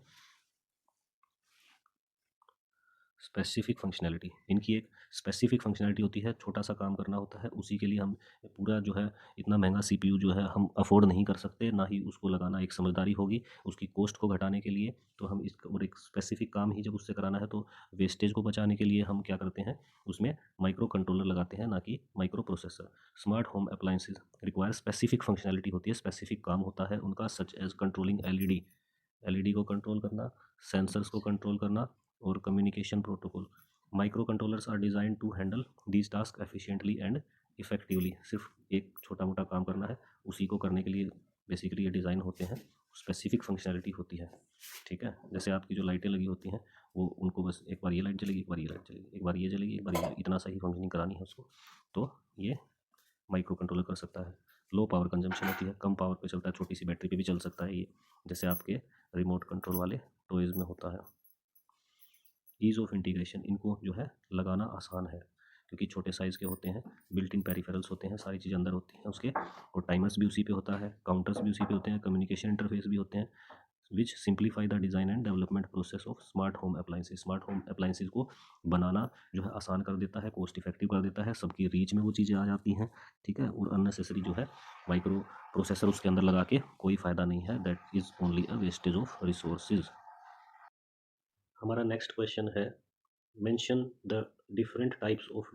स्पेसिफिक फंक्शनैलिटी, इनकी एक स्पेसिफिक फंक्शनैलिटी होती है, छोटा सा काम करना होता है, उसी के लिए हम पूरा जो है इतना महंगा सीपीयू जो है हम अफोर्ड नहीं कर सकते, ना ही उसको लगाना एक समझदारी होगी उसकी कॉस्ट को घटाने के लिए। तो हम इस और एक स्पेसिफिक काम ही जब उससे कराना है तो वेस्टेज को बचाने के लिए हम क्या करते हैं, उसमें माइक्रो कंट्रोलर लगाते हैं, ना कि microprocessor. Smart home appliances require specific functionality होती है, स्पेसिफिक काम होता है उनका, सच एज कंट्रोलिंग एलईडी को कंट्रोल करना, सेंसर्स को कंट्रोल करना, और communication protocol. Microcontrollers are design to handle these task efficiently and effectively. सिर्फ एक छोटा मोटा काम करना है, उसी को करने के लिए बेसिकली ये डिज़ाइन होते हैं, स्पेसिफिक फंक्शनैलिटी होती है। ठीक है, जैसे आपकी जो लाइटें लगी होती हैं वो उनको बस एक बार ये लाइट जलेगी, एक बार ये लाइट जलेगी, एक बार ये जलेगी, एक बार ये, इतना सा ही फंक्शनिंग करानी है उसको, तो ये माइक्रो कंट्रोलर कर सकता है। लो पावर कंजम्पशन होती है, कम पावर पे चलता है, छोटी सी बैटरी पे भी चल सकता है ये, जैसे आपके रिमोट कंट्रोल वाले टॉयज़ में होता है। ईज़ ऑफ इंटीग्रेशन, इनको जो है लगाना आसान है क्योंकि छोटे साइज़ के होते हैं, बिल्ट इन पेरिफेरल्स होते हैं, सारी चीज़ें अंदर होती हैं उसके, और टाइमर्स भी उसी पे होता है, काउंटर्स भी उसी पे होते हैं, कम्युनिकेशन इंटरफेस भी होते हैं, which simplify the design and development process of smart home appliances. Smart home appliances को बनाना जो है आसान कर देता है, कॉस्ट इफेक्टिव कर देता है, सबकी रीच में वो चीज़ें आ जाती हैं। ठीक है, और अननेसेसरी जो है माइक्रो प्रोसेसर उसके अंदर लगा के कोई फ़ायदा नहीं है, that is only a wastage of resources. हमारा नेक्स्ट क्वेश्चन है, mention the different types of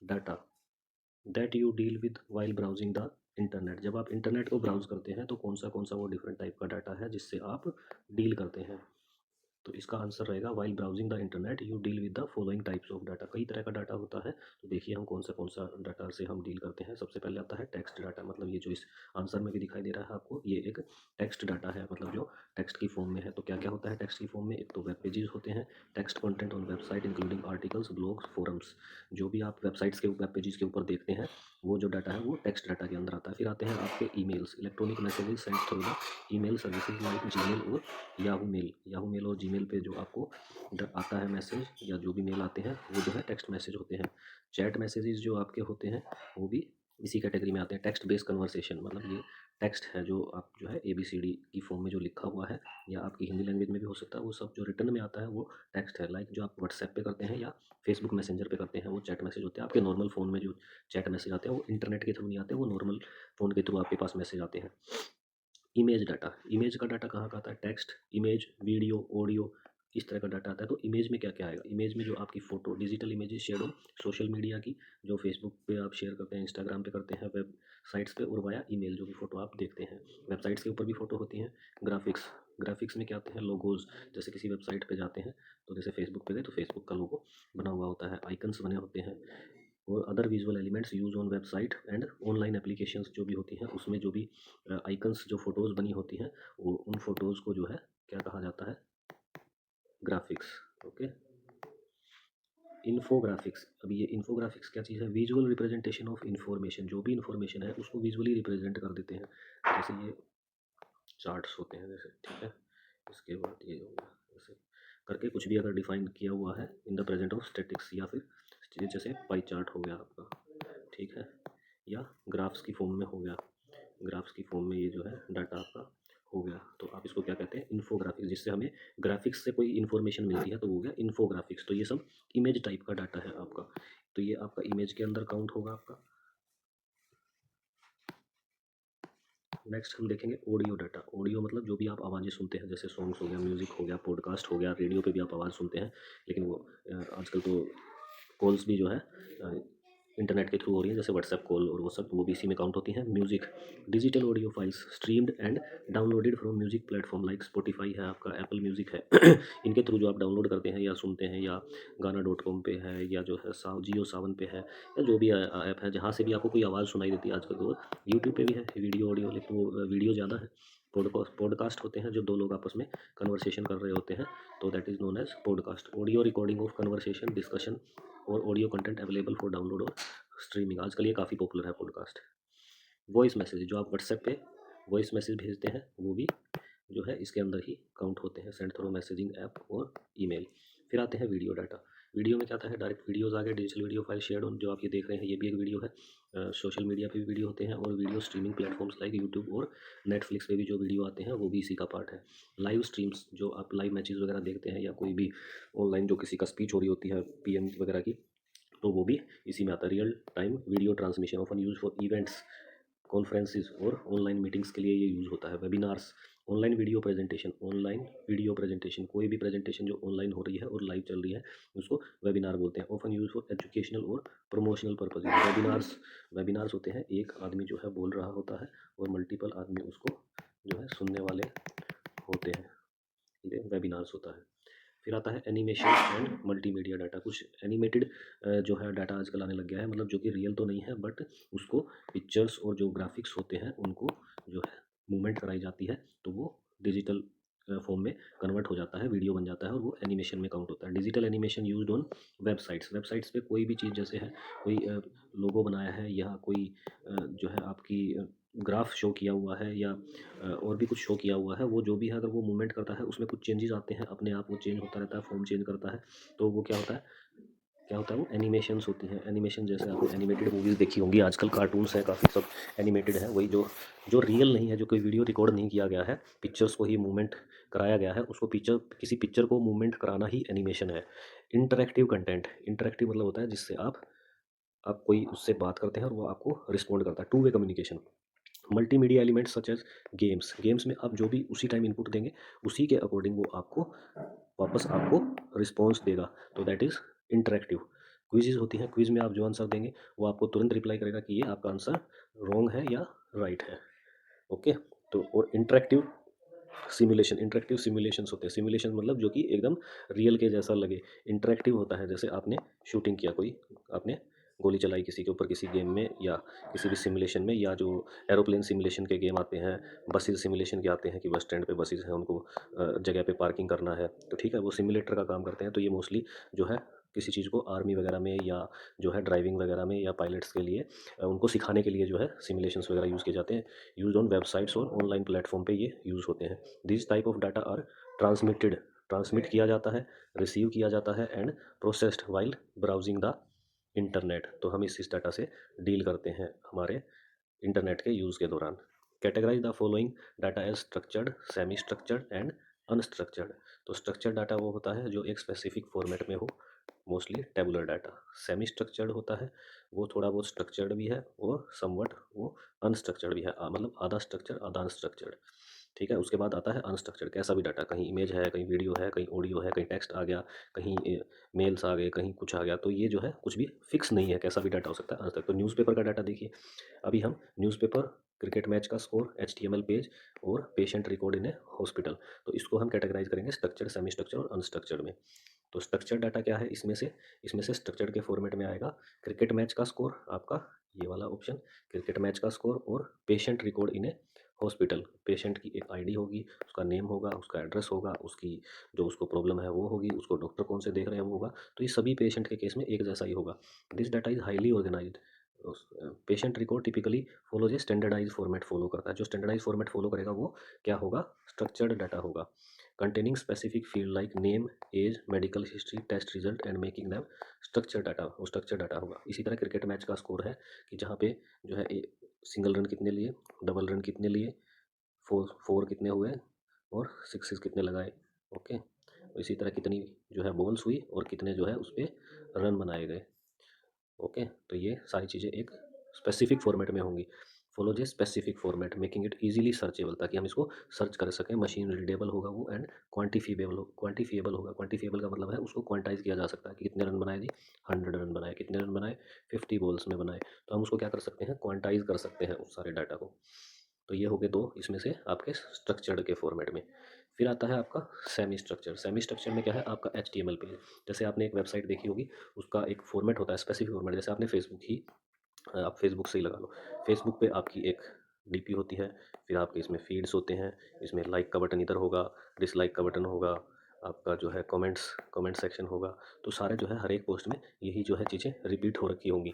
data that you deal with while browsing the internet. जब आप इंटरनेट को ब्राउज करते हैं तो कौन सा वो डिफरेंट टाइप का डाटा है जिससे आप डील करते हैं। तो इसका आंसर रहेगा, while browsing the internet you deal with the following types of data. कई तरह का डाटा होता है, तो देखिए हम कौन सा डाटा से हम डील करते हैं। सबसे पहले आता है टेक्स्ट डाटा, मतलब ये जो इस आंसर में भी दिखाई दे रहा है आपको, ये एक टेक्स्ट डाटा है, मतलब जो टेक्स्ट की फॉर्म में है। तो क्या क्या होता है टेक्स्ट की फॉर्म में, एक तो वेब पेजेस होते हैं, text content on website including articles, blogs, forums. जो भी आप वेबसाइट्स के वेब पेजेस के ऊपर देखते हैं वो जो डाटा है वो टेक्स्ट डाटा के अंदर आता है। फिर आते हैं आपके emails, electronic messages send through the email services like Gmail और याहू मेल और जीमेल पे जो आपको आता है मैसेज या जो भी मेल आते हैं वो जो है टेक्स्ट मैसेज होते हैं। चैट मैसेजेस जो आपके होते हैं वो भी इसी कैटेगरी में आते हैं। टेक्स्ट बेस्ड कन्वर्सेशन, मतलब ये टेक्स्ट है जो आप जो है ABCD की फॉर्म में जो लिखा हुआ है, या आपकी हिंदी लैंग्वेज में भी हो सकता है, वो सब जो रिटर्न में आता है वो टेक्स्ट है। लाइक जो आप व्हाट्सएप पे करते हैं या फेसबुक मैसेंजर पे करते हैं वो चैट मैसेज होते हैं। आपके नॉर्मल फ़ोन में जो चैट मैसेज आते हैं वो इंटरनेट के थ्रू नहीं आते, वो नॉर्मल फ़ोन के थ्रू आपके पास मैसेज आते हैं। इमेज डाटा, इमेज का डाटा कहाँ का आता है, टेक्स्ट, इमेज, वीडियो, ऑडियो, इस तरह का डाटा आता है। तो इमेज में क्या क्या आएगा, इमेज में जो आपकी फ़ोटो, डिजिटल इमेजेस शेयर हो सोशल मीडिया की, जो फेसबुक पे आप शेयर करते हैं, इंस्टाग्राम पे करते हैं, वेबसाइट्स पे, और वाया ईमेल जो भी फ़ोटो आप देखते हैं। वेबसाइट्स के ऊपर भी फ़ोटो होती हैं। ग्राफिक्स, ग्राफिक्स में क्या आते हैं, लोगोज, जैसे किसी वेबसाइट पे जाते हैं तो जैसे फेसबुक पे गए तो फेसबुक का लोगो बना हुआ होता है, आइकन्स बने होते हैं, और other visual elements use on website and online applications जो भी होती हैं उसमें जो भी आइकन्स जो फ़ोटोज़ बनी होती हैं वो उन फ़ोटोज़ को जो है क्या कहा जाता है, ग्राफिक्स। ओके, इन्फोग्राफिक्स, अब ये इन्फोग्राफिक्स क्या चीज़ है, विजुअल रिप्रेजेंटेशन ऑफ इन्फॉर्मेशन। जो भी इन्फॉर्मेशन है उसको विजुअली रिप्रेजेंट कर देते हैं, जैसे ये चार्ट्स होते हैं जैसे, ठीक है। इसके बाद ये हो गया, जैसे करके कुछ भी अगर डिफाइन किया हुआ है in the present of statics, या फिर जैसे पाई चार्ट हो गया आपका, ठीक है, या ग्राफ्स की फॉर्म में हो गया, ग्राफ्स की फॉर्म में ये जो है डाटा आपका हो गया, तो आप इसको क्या कहते हैं, इन्फोग्राफिक्स। जिससे हमें ग्राफिक्स से कोई इन्फॉर्मेशन मिलती है तो वो हो गया इन्फोग्राफिक्स। तो ये सब इमेज टाइप का डाटा है आपका, तो ये आपका इमेज के अंदर काउंट होगा आपका। नेक्स्ट हम देखेंगे ऑडियो डाटा। ऑडियो मतलब जो भी आप आवाज़ें सुनते हैं, जैसे सॉन्ग्स हो गया, म्यूज़िक हो गया, पॉडकास्ट हो गया, रेडियो पे भी आप आवाज़ सुनते हैं, लेकिन वो आजकल तो कॉल्स भी जो है इंटरनेट के थ्रू हो रही है, जैसे व्हाट्सएप कॉल और वो सब, वो भी इसी में काउंट होती हैं। Music, digital audio files streamed and downloaded from music platform like Spotify है आपका, एप्पल म्यूज़िक है इनके थ्रू जो आप डाउनलोड करते हैं या सुनते हैं, या गाना.com पे है, या जो है जियो सावन पे है, या जो भी ऐप है जहाँ से भी आपको कोई आवाज़ सुनाई देती है आजकल। तो यूट्यूब पे भी है वीडियो ऑडियो, लेकिन वो वीडियो ज़्यादा है। पॉडकास्ट होते हैं जो दो लोग आपस में कन्वर्सेशन कर रहे होते हैं, तो that is known as podcast. Audio recording of conversation, discussion और audio content available for download और स्ट्रीमिंग, आजकल ये काफ़ी पॉपुलर है पॉडकास्ट। वॉइस मैसेज, जो आप व्हाट्सएप पे वॉइस मैसेज भेजते हैं वो भी जो है इसके अंदर ही काउंट होते हैं, सेंड थ्रू मैसेजिंग ऐप और ईमेल। फिर आते हैं वीडियो डाटा। वीडियो में क्या आता है, डायरेक्ट वीडियोस आ गए, digital video file shared on, जो आप ये देख रहे हैं ये भी एक वीडियो है। सोशल मीडिया पे भी वीडियो होते हैं और video streaming platforms like YouTube और नेटफ्लिक्स पे भी जो वीडियो आते हैं वो भी इसी का पार्ट है। लाइव स्ट्रीम्स, जो आप लाइव मैचेस वगैरह देखते हैं या कोई भी ऑनलाइन जो किसी का स्पीच हो रही होती है पीएम वगैरह की, तो वो भी इसी में आता है। Real time video transmission often use for events, conferences और ऑनलाइन मीटिंग्स के लिए ये यूज़ होता है। Webinars, online video presentation, online video presentation, कोई भी प्रेजेंटेशन जो ऑनलाइन हो रही है और लाइव चल रही है उसको वेबिनार बोलते हैं। ऑफन यूज फॉर एजुकेशनल और प्रमोशनल पर्पज। वेबिनार्स, वेबिनार्स होते हैं एक आदमी जो है बोल रहा होता है और मल्टीपल आदमी उसको जो है सुनने वाले होते हैं, ये वेबिनार्स होता है। फिर आता है एनिमेशन एंड मल्टीमीडिया डाटा। कुछ एनिमेटेड जो है डाटा आजकल आने लग गया है, मतलब जो कि रियल तो नहीं है बट उसको पिक्चर्स और जो ग्राफिक्स होते हैं उनको जो है मूवमेंट कराई जाती है तो वो डिजिटल फॉर्म में कन्वर्ट हो जाता है, वीडियो बन जाता है और वो एनिमेशन में काउंट होता है। Digital animation used on websites. Websites पे कोई भी चीज़ जैसे है, कोई लोगो बनाया है या कोई जो है आपकी ग्राफ शो किया हुआ है या और भी कुछ शो किया हुआ है, वो जो भी है अगर वो मूवमेंट करता है उसमें कुछ चेंजेस आते हैं, अपने आप वो चेंज होता रहता है, फॉर्म चेंज करता है, तो वो क्या होता है, क्या होता है, वो एनिमेशंस होती हैं। एनिमेशन जैसे आपने एनिमेटेड मूवीज़ देखी होंगी, आजकल कार्टून्स हैं काफ़ी, सब एनिमेटेड है। वही जो जो रियल नहीं है, जो कोई वीडियो रिकॉर्ड नहीं किया गया है, पिक्चर्स को ही मूवमेंट कराया गया है, उसको पिक्चर, किसी पिक्चर को मूवमेंट कराना ही एनिमेशन है। इंटरेक्टिव कंटेंट, इंटरेक्टिव मतलब होता है जिससे आप कोई उससे बात करते हैं और वो आपको रिस्पॉन्ड करता है, two way communication. Multimedia elements such as games, games में आप जो भी उसी टाइम इनपुट देंगे उसी के अकॉर्डिंग वो आपको वापस आपको रिस्पॉन्स देगा, तो दैट इज़ इंटरेक्टिव। क्विज़ेज होती हैं, क्विज़ में आप जो आंसर देंगे वो आपको तुरंत रिप्लाई करेगा कि ये आपका आंसर रॉन्ग है या राइट है। ओके, तो और इंटरेक्टिव सिमुलेशन, इंटरेक्टिव सिमुलेशंस होते हैं। सिमुलेशन मतलब जो कि एकदम रियल के जैसा लगे। इंटरेक्टिव होता है जैसे आपने शूटिंग किया, कोई आपने गोली चलाई किसी के ऊपर किसी गेम में या किसी भी सिमुलेशन में, या जो एरोप्लेन सिमुलेशन के गेम आते हैं, बसेस सिमुलेशन के आते हैं कि बस स्टैंड पे बसेस हैं, उनको जगह पे पार्किंग करना है, तो ठीक है वो सिमुलेटर का काम करते हैं। तो ये मोस्टली जो है किसी चीज़ को आर्मी वगैरह में या जो है ड्राइविंग वगैरह में या पायलट्स के लिए उनको सिखाने के लिए जो है सिमुलेशंस वगैरह यूज़ किए जाते हैं। यूज ऑन वेबसाइट्स और ऑनलाइन प्लेटफॉर्म पे ये यूज़ होते हैं। This type of data are transmitted, transmit किया जाता है, रिसीव किया जाता है and processed while browsing the internet. तो हम इस डाटा से डील करते हैं हमारे इंटरनेट के यूज़ के दौरान। Categorize the following data as structured, semi structured and unstructured. तो स्ट्रक्चर्ड डाटा वो होता है जो एक स्पेसिफिक फॉर्मेट में हो, mostly tabular data. Semi structured होता है वो थोड़ा बहुत स्ट्रक्चर्ड भी है और समवट वो अनस्ट्रक्चर्ड भी है, मतलब आधा स्ट्रक्चर आधा अनस्ट्रक्चर्ड। ठीक है, उसके बाद आता है अनस्ट्रक्चर्ड, कैसा भी डाटा, कहीं इमेज है, कहीं वीडियो है, कहीं ऑडियो है, कहीं टेक्स्ट आ गया, कहीं मेल्स आ गए, कहीं कुछ आ गया, तो ये जो है कुछ भी फिक्स नहीं है, कैसा भी डाटा हो सकता है अनस्ट्रक्चर्ड। तो न्यूज़पेपर का डाटा देखिए, अभी हम न्यूज़पेपर, क्रिकेट मैच का स्कोर, HTML पेज और patient record in A hospital, तो इसको हम कैटेगराइज करेंगे स्ट्रक्चर्ड, सेमी स्ट्रक्चर और अनस्ट्रक्चर्ड में। तो स्ट्रक्चर्ड डाटा क्या है, इसमें से स्ट्रक्चर्ड के फॉर्मेट में आएगा क्रिकेट मैच का स्कोर, आपका ये वाला ऑप्शन, क्रिकेट मैच का स्कोर, और patient record in A hospital. Patient की एक आईडी होगी, उसका नेम होगा, उसका एड्रेस होगा, उसकी जो उसको प्रॉब्लम है वो होगी, उसको डॉक्टर कौन से देख रहे हैं वो होगा, तो ये सभी पेशेंट के केस में एक जैसा ही होगा। This data is highly organized. Patient record typically follows a standardize format follow करता है, जो स्टैंडर्डाइज फॉर्मेट फॉलो करेगा वो क्या होगा, स्ट्रक्चर्ड डाटा होगा। Containing specific field like name, age, medical history, test result and making them structure data, वो structure data होगा। इसी तरह क्रिकेट मैच का स्कोर है कि जहाँ पे जो है सिंगल रन कितने लिए, डबल रन कितने लिए, फोर फोर कितने हुए और सिक्सेस कितने लगाए। ओके, इसी तरह कितनी जो है बॉल्स हुई और कितने जो है उस पर रन बनाए गए। ओके, तो ये सारी चीज़ें एक स्पेसिफिक फॉर्मेट में होंगी। Follow J specific format, making it easily searchable, ताकि हम इसको सर्च कर सकें, मशीन रीडेबल होगा वो, एंड क्वांटिफिएबल होगा। क्वांटिफिएबल का मतलब है उसको क्वांटाइज किया जा सकता है कि कितने रन बनाए जी, 100 रन बनाए, कितने रन बनाए, 50 बॉल्स में बनाए, तो हम उसको क्या कर सकते हैं, क्वांटाइज कर सकते हैं उस सारे डाटा को। तो ये हो गए दो इसमें से आपके स्ट्रक्चर्ड के फॉर्मेट में। फिर आता है आपका सेमी स्ट्रक्चर। सेमी स्ट्रक्चर में क्या है, आपका HTML पेज, जैसे आपने एक वेबसाइट देखी होगी, उसका एक फॉर्मेट होता है, स्पेसिफिक फॉर्मेट, जैसे आपने फेसबुक ही, आप फेसबुक से ही लगा लो, फेसबुक पे आपकी एक DP होती है, फिर आपके इसमें फीड्स होते हैं, इसमें लाइक का बटन इधर होगा, डिसलाइक का बटन होगा, आपका जो है कमेंट सेक्शन होगा, तो सारे जो है हर एक पोस्ट में यही जो है चीज़ें रिपीट हो रखी होंगी।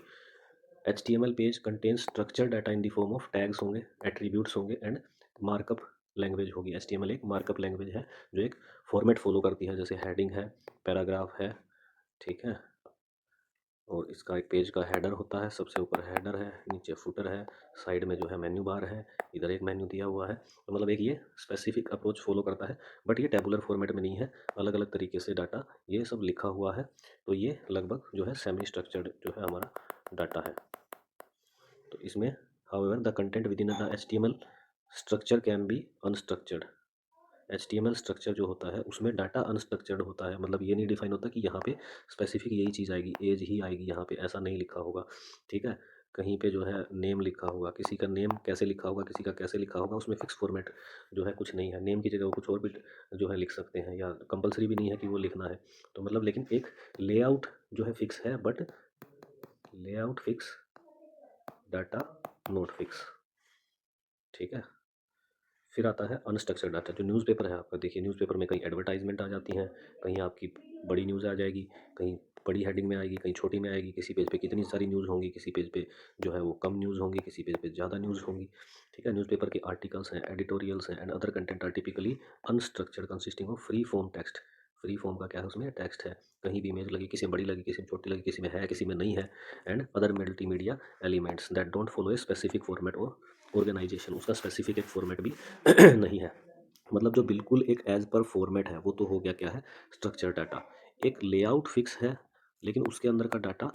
HTML page contain structure data in the form of tags होंगे, एट्रीब्यूट्स होंगे एंड मार्कअप लैंग्वेज होगी। HTML एक मार्कअप लैंग्वेज है जो एक फॉर्मेट फॉलो करती है, जैसे हेडिंग है, पैराग्राफ है, ठीक है, और इसका एक पेज का हेडर होता है, सबसे ऊपर हेडर है, नीचे फुटर है, साइड में जो है मेन्यू बार है, इधर एक मेन्यू दिया हुआ है। तो मतलब एक ये स्पेसिफिक अप्रोच फॉलो करता है, बट ये टेबुलर फॉर्मेट में नहीं है, अलग अलग तरीके से डाटा ये सब लिखा हुआ है। तो ये लगभग जो है सेमी स्ट्रक्चर्ड जो है हमारा डाटा है। तो इसमें however the content with in the HTML structure can be unstructured. HTML structure जो होता है उसमें डाटा अनस्ट्रक्चर्ड होता है, मतलब ये नहीं डिफाइन होता कि यहाँ पे स्पेसिफिक यही चीज़ आएगी, एज ही आएगी, यहाँ पे ऐसा नहीं लिखा होगा, ठीक है। कहीं पे जो है नेम लिखा होगा, किसी का नेम कैसे लिखा होगा, किसी का कैसे लिखा होगा, उसमें फिक्स फॉर्मेट जो है कुछ नहीं है। नेम की जगह वो कुछ और भी जो है लिख सकते हैं, या कंपलसरी भी नहीं है कि वो लिखना है। तो मतलब लेकिन एक लेआउट जो है फिक्स है, but layout fix, data note fix, ठीक है। फिर आता है अनस्ट्रक्चर्ड डाटा, जो न्यूज़पेपर है आपका। देखिए न्यूज़पेपर में कहीं एडवर्टाइजमेंट आ जाती हैं, कहीं आपकी बड़ी न्यूज़ आ जाएगी, कहीं बड़ी हेडिंग में आएगी, कहीं छोटी में आएगी, किसी पेज पे कितनी सारी न्यूज़ होंगी, किसी पेज पे जो है वो कम न्यूज़ होंगी, किसी पेज पे ज़्यादा न्यूज़ होंगी, ठीक है। न्यूज़पेपर के आर्टिकल्स हैं, एडिटोरियल्स हैं and other content are typically unstructured consisting of free form text. Free form का क्या है, उसमें टेक्स्ट है, कहीं भी इमेज लगी, किसी में बड़ी लगी, किसी में छोटी लगी, किसी में है, किसी में नहीं है, and other multimedia elements that don't follow a specific format और ऑर्गेनाइजेशन। उसका स्पेसिफिक एक फॉर्मेट भी नहीं है। मतलब जो बिल्कुल एक एज पर फॉर्मेट है वो तो हो गया क्या है, स्ट्रक्चर डाटा। एक लेआउट फिक्स है लेकिन उसके अंदर का डाटा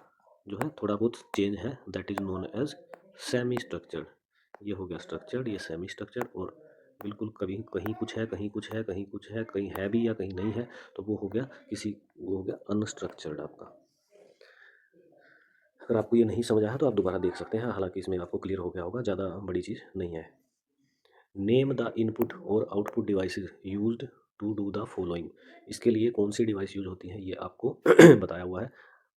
जो है थोड़ा बहुत चेंज है, that is known as semi structured. ये हो गया स्ट्रक्चर्ड, ये सेमी स्ट्रक्चर्ड, और बिल्कुल कभी कहीं कुछ है, कहीं कुछ है, कहीं कुछ है, कहीं है भी या कहीं नहीं है, तो वो हो गया वो हो गया अनस्ट्रक्चर्ड आपका। अगर आपको ये नहीं समझ आया तो आप दोबारा देख सकते हैं, हालांकि इसमें आपको क्लियर हो गया होगा, ज़्यादा बड़ी चीज़ नहीं है। नेम द इनपुट और output devices used to do the following. इसके लिए कौन सी डिवाइस यूज होती है ये आपको बताया हुआ है।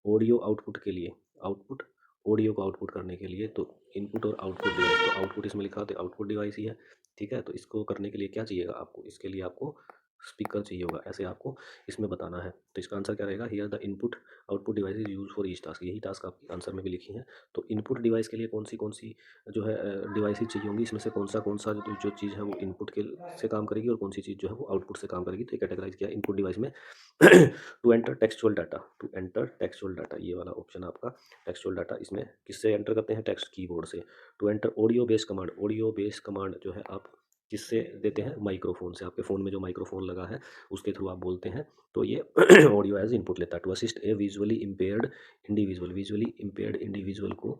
ऑडियो आउटपुट के लिए, आउटपुट ऑडियो को आउटपुट करने के लिए तो इनपुट और आउटपुट डिवाइस, तो आउटपुट इसमें लिखा होता है, आउटपुट डिवाइस ही है, ठीक है। तो इसको करने के लिए क्या चाहिएगा आपको, इसके लिए आपको स्पीकर चाहिए होगा, ऐसे आपको इसमें बताना है। तो इसका आंसर क्या रहेगा, here the input output device is use for each task. यही टास्क आपकी आंसर में भी लिखी है। तो इनपुट डिवाइस के लिए कौन सी जो है डिवाइसेज चाहिए होंगी, इसमें से कौन सा जो चीज़ है वो इनपुट के से काम करेगी और कौन सी चीज़ जो है वो आउटपुट से काम करेगी। तो कैटेगराइज किया इनपुट डिवाइस में to enter textual data, to enter textual data, ये वाला ऑप्शन आपका टेक्सचुअल डाटा। इसमें किससे एंटर करते हैं, टेक्स्ट कीबोर्ड से। To enter audio base command, audio base command जो है आप किससे देते हैं, माइक्रोफोन से। आपके फ़ोन में जो माइक्रोफोन लगा है उसके थ्रू आप बोलते हैं, तो ये ऑडियो एज इनपुट लेता है। To assist a visually impaired individual, visually impaired individual को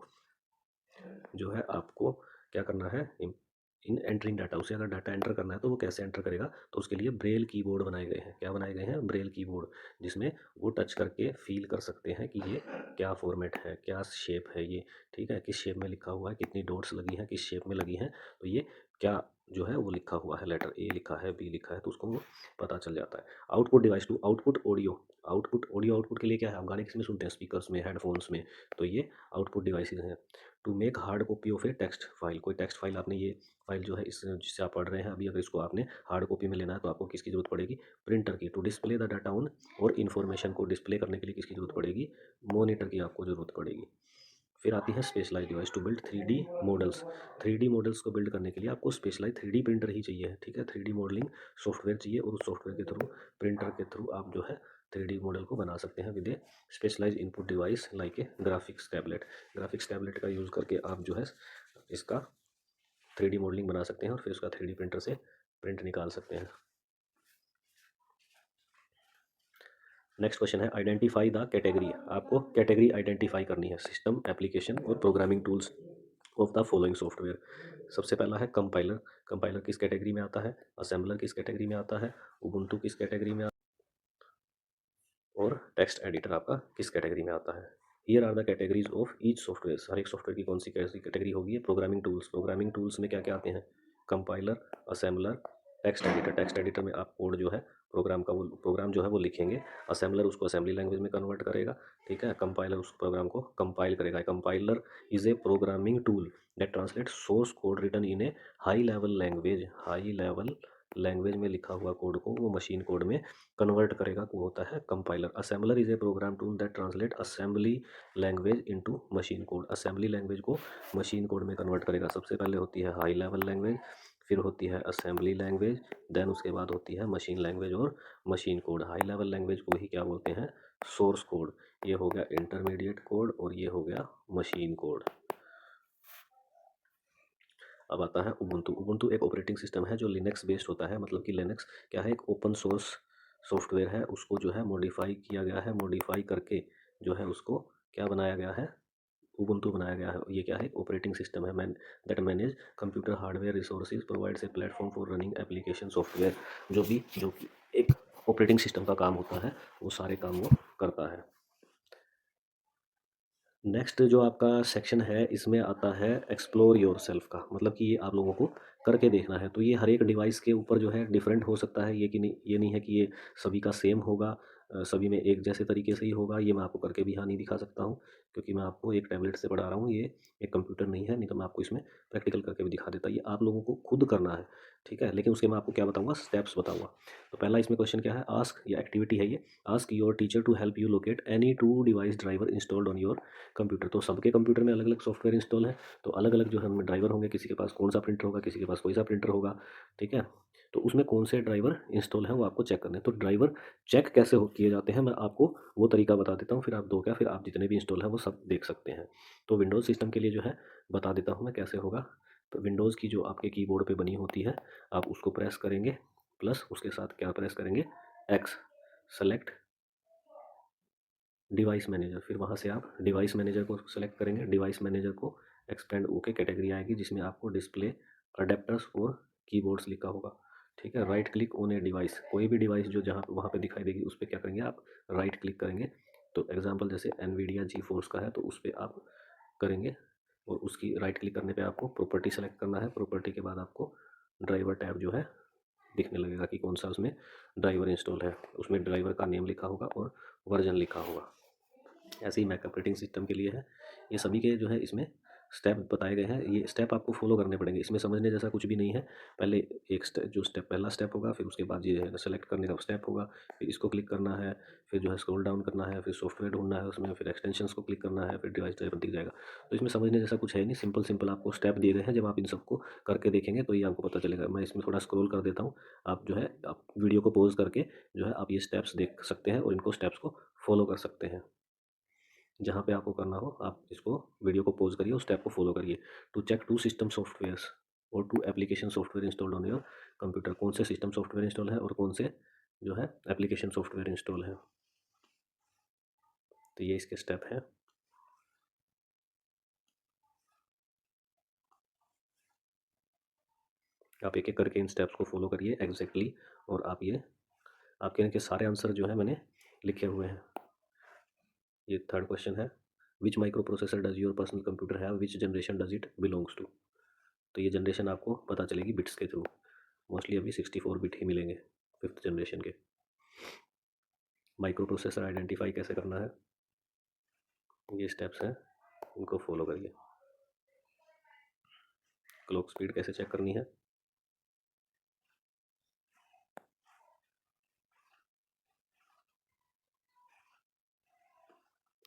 जो है आपको क्या करना है, इन एंटरिंग डाटा, उसे अगर डाटा एंटर करना है तो वो कैसे एंटर करेगा, तो उसके लिए ब्रेल कीबोर्ड बनाए गए हैं। क्या बनाए गए हैं, ब्रेल कीबोर्ड, जिसमें वो टच करके फील कर सकते हैं कि ये क्या फॉर्मेट है, क्या शेप है ये, ठीक है, किस शेप में लिखा हुआ है, कितनी डॉट्स लगी हैं, किस शेप में लगी हैं, तो ये क्या जो है वो लिखा हुआ है, लेटर ए लिखा है, बी लिखा है, तो उसको वो पता चल जाता है। Output device to output audio, output audio output के लिए क्या है, आप गाने किसमें सुनते हैं, स्पीकर्स में, हेडफोन्स में, तो ये आउटपुट डिवाइसेज हैं। To make hard copy of a text file, कोई टेक्स्ट फाइल आपने, ये फाइल जो है इस जिससे आप पढ़ रहे हैं अभी, अगर इसको आपने हार्ड कॉपी में लेना है तो आपको किसकी जरूरत पड़ेगी, प्रिंटर की। To display the data on, और इन्फॉर्मेशन को डिस्प्ले करने के लिए किसकी जरूरत पड़ेगी, मॉनिटर की आपको जरूरत पड़ेगी। फिर आती है specialize device to build 3D models. 3D models को बिल्ड करने के लिए आपको स्पेशलाइज 3D प्रिंटर ही चाहिए, ठीक है। 3D मॉडलिंग सॉफ्टवेयर चाहिए, और उस सॉफ्टवेयर के थ्रू, प्रिंटर के थ्रू आप जो है 3D मॉडल को बना सकते हैं with a specialize input device like a graphics tablet. Graphics tablet का यूज़ करके आप जो है इसका 3D मॉडलिंग बना सकते हैं और फिर उसका 3D प्रिंटर से प्रिंट निकाल सकते हैं। नेक्स्ट क्वेश्चन है आइडेंटिफाई द कैटेगरी। आपको कैटेगरी आइडेंटिफाई करनी है, सिस्टम, एप्लीकेशन और programming tools of the following software. सबसे पहला है कंपाइलर। कंपाइलर किस कैटेगरी में आता है, असेंबलर किस कैटेगरी में आता है, उबुंटू किस कैटेगरी में, और टेक्स्ट एडिटर आपका किस कैटेगरी में आता है। Here are the categories of each software. हर एक सॉफ्टवेयर की कौन सी कैसी कैटेगरी होगी। प्रोग्रामिंग टूल्स, प्रोग्रामिंग टूल्स में क्या क्या आते हैं, compiler, assembler, text editor. Text editor में आप कोड जो है प्रोग्राम का, वो प्रोग्राम जो है वो लिखेंगे। असेंबलर उसको असेंबली लैंग्वेज में कन्वर्ट करेगा, ठीक है। कंपाइलर उस प्रोग्राम को कंपाइल करेगा। Compiler is a programming tool that translate source code written in a high level language, high level language में लिखा हुआ कोड को वो मशीन कोड में कन्वर्ट करेगा, वो होता है compiler. Assembler is a program tool that translate assembly language into machine code. Assembly language को मशीन कोड में कन्वर्ट करेगा। सबसे पहले होती है हाई लेवल लैंग्वेज, फिर होती है असेंबली लैंग्वेज, देन उसके बाद होती है मशीन लैंग्वेज और machine code. High level language को ही क्या बोलते हैं, सोर्स कोड। ये हो गया इंटरमीडिएट कोड और ये हो गया मशीन कोड। अब आता है उबुंटू। उबुंटू एक ऑपरेटिंग सिस्टम है जो लिनक्स बेस्ड होता है, मतलब कि लिनक्स क्या है, एक ओपन सोर्स सॉफ्टवेयर है। उसको जो है मॉडिफाई किया गया है, मॉडिफाई करके जो है उसको क्या बनाया गया है, उबुंटू बनाया गया है। ये क्या है, ऑपरेटिंग सिस्टम है man that manage computer hardware resources, provides a platform for running application software. जो कि एक ऑपरेटिंग सिस्टम का काम होता है, वो सारे काम वो करता है। नेक्स्ट जो आपका सेक्शन है, इसमें आता है एक्सप्लोर योर सेल्फ का, मतलब कि ये आप लोगों को करके देखना है। तो ये हर एक डिवाइस के ऊपर जो है डिफरेंट हो सकता है, ये कि नहीं, ये नहीं है कि ये सभी का सेम होगा, सभी में एक जैसे तरीके से ही होगा। ये मैं आपको करके भी हाँ नहीं दिखा सकता हूँ, क्योंकि मैं आपको एक टैबलेट से पढ़ा रहा हूँ, ये एक कंप्यूटर नहीं है, नहीं तो मैं आपको इसमें प्रैक्टिकल करके भी दिखा देता। ये आप लोगों को खुद करना है, ठीक है। लेकिन उसके मैं आपको क्या बताऊँगा, स्टेप्स बताऊँगा। तो पहला इसमें क्वेश्चन क्या है, आस्क, या एक्टिविटी है ये, ask your teacher to help you locate any two device driver installed on your computer. तो सबके कंप्यूटर में अलग अलग सॉफ्टवेयर इंस्टॉल है, तो अलग अलग जो है उनमें ड्राइवर होंगे, किसी के पास कौन सा प्रिंटर होगा, किसी के पास कोई सा प्रिंटर होगा, ठीक है। तो उसमें कौन से ड्राइवर इंस्टॉल है वो आपको चेक करने हैं। तो ड्राइवर चेक कैसे किए जाते हैं, मैं आपको वो तरीका बता देता हूँ, फिर आप दो क्या, फिर आप जितने भी इंस्टॉल है वो सब देख सकते हैं। तो विंडोज़ सिस्टम के लिए जो है बता देता हूँ मैं कैसे होगा। तो विंडोज़ की जो आपके कीबोर्ड पे बनी होती है, आप उसको प्रेस करेंगे, प्लस उसके साथ क्या प्रेस करेंगे, एक्स, सेलेक्ट डिवाइस मैनेजर। फिर वहाँ से आप डिवाइस मैनेजर को सेलेक्ट करेंगे, डिवाइस मैनेजर को एक्सपेंड ओके कैटेगरी आएगी जिसमें आपको डिस्प्ले अडेप्टर्स और कीबोर्ड्स लिखा होगा, ठीक है। Right click on a device, कोई भी डिवाइस जो जहाँ वहाँ पे दिखाई देगी उस पर क्या करेंगे आप, राइट क्लिक करेंगे। तो एग्जांपल जैसे एनवीडिया जी फोर्स का है, तो उस पर आप करेंगे और उसकी राइट क्लिक करने पे आपको प्रॉपर्टी सेलेक्ट करना है। प्रॉपर्टी के बाद आपको ड्राइवर टैब जो है दिखने लगेगा कि कौन सा उसमें ड्राइवर इंस्टॉल है, उसमें ड्राइवर का नेम लिखा होगा और वर्जन लिखा होगा। ऐसे ही मैक ऑपरेटिंग सिस्टम के लिए है। ये सभी के जो है इसमें स्टेप बताए गए हैं, ये स्टेप आपको फॉलो करने पड़ेंगे, इसमें समझने जैसा कुछ भी नहीं है। पहले एक स्टेप पहला स्टेप होगा, फिर उसके बाद ये है सेलेक्ट करने का स्टेप होगा, फिर इसको क्लिक करना है, फिर जो है स्क्रॉल डाउन करना है, फिर सॉफ्टवेयर ढूंढना है उसमें, फिर एक्सटेंशंस को क्लिक करना है, फिर डिवाइस ड्राइवर दिख जाएगा। तो इसमें समझने जैसा कुछ है नहीं, सिंपल सिंपल आपको स्टेप दिए गए हैं। जब आप इन सबको करके देखेंगे तो ये आपको पता चलेगा। मैं इसमें थोड़ा स्क्रॉल कर देता हूँ, आप जो है आप वीडियो को पॉज करके जो है आप ये स्टेप्स देख सकते हैं और इनको स्टेप्स को फॉलो कर सकते हैं। जहाँ पे आपको करना हो आप इसको वीडियो को पॉज करिए, उस स्टेप को फॉलो करिए। To check two system softwares और two application software installed on your computer, कौन से सिस्टम सॉफ्टवेयर इंस्टॉल है और कौन से जो है एप्लीकेशन सॉफ्टवेयर इंस्टॉल है। तो ये इसके स्टेप हैं। आप एक एक करके इन स्टेप्स को फॉलो करिए एग्जैक्टली, और आप ये आपके इनके सारे आंसर जो है मैंने लिखे हुए हैं। ये थर्ड क्वेश्चन है, which microprocessor does your personal computer have, which generation does it belongs to. तो ये जनरेशन आपको पता चलेगी बिट्स के थ्रू, मोस्टली अभी 64 बिट ही मिलेंगे फिफ्थ जनरेशन के। माइक्रो प्रोसेसर आइडेंटिफाई कैसे करना है, ये स्टेप्स हैं, इनको फॉलो करिए। क्लॉक स्पीड कैसे चेक करनी है,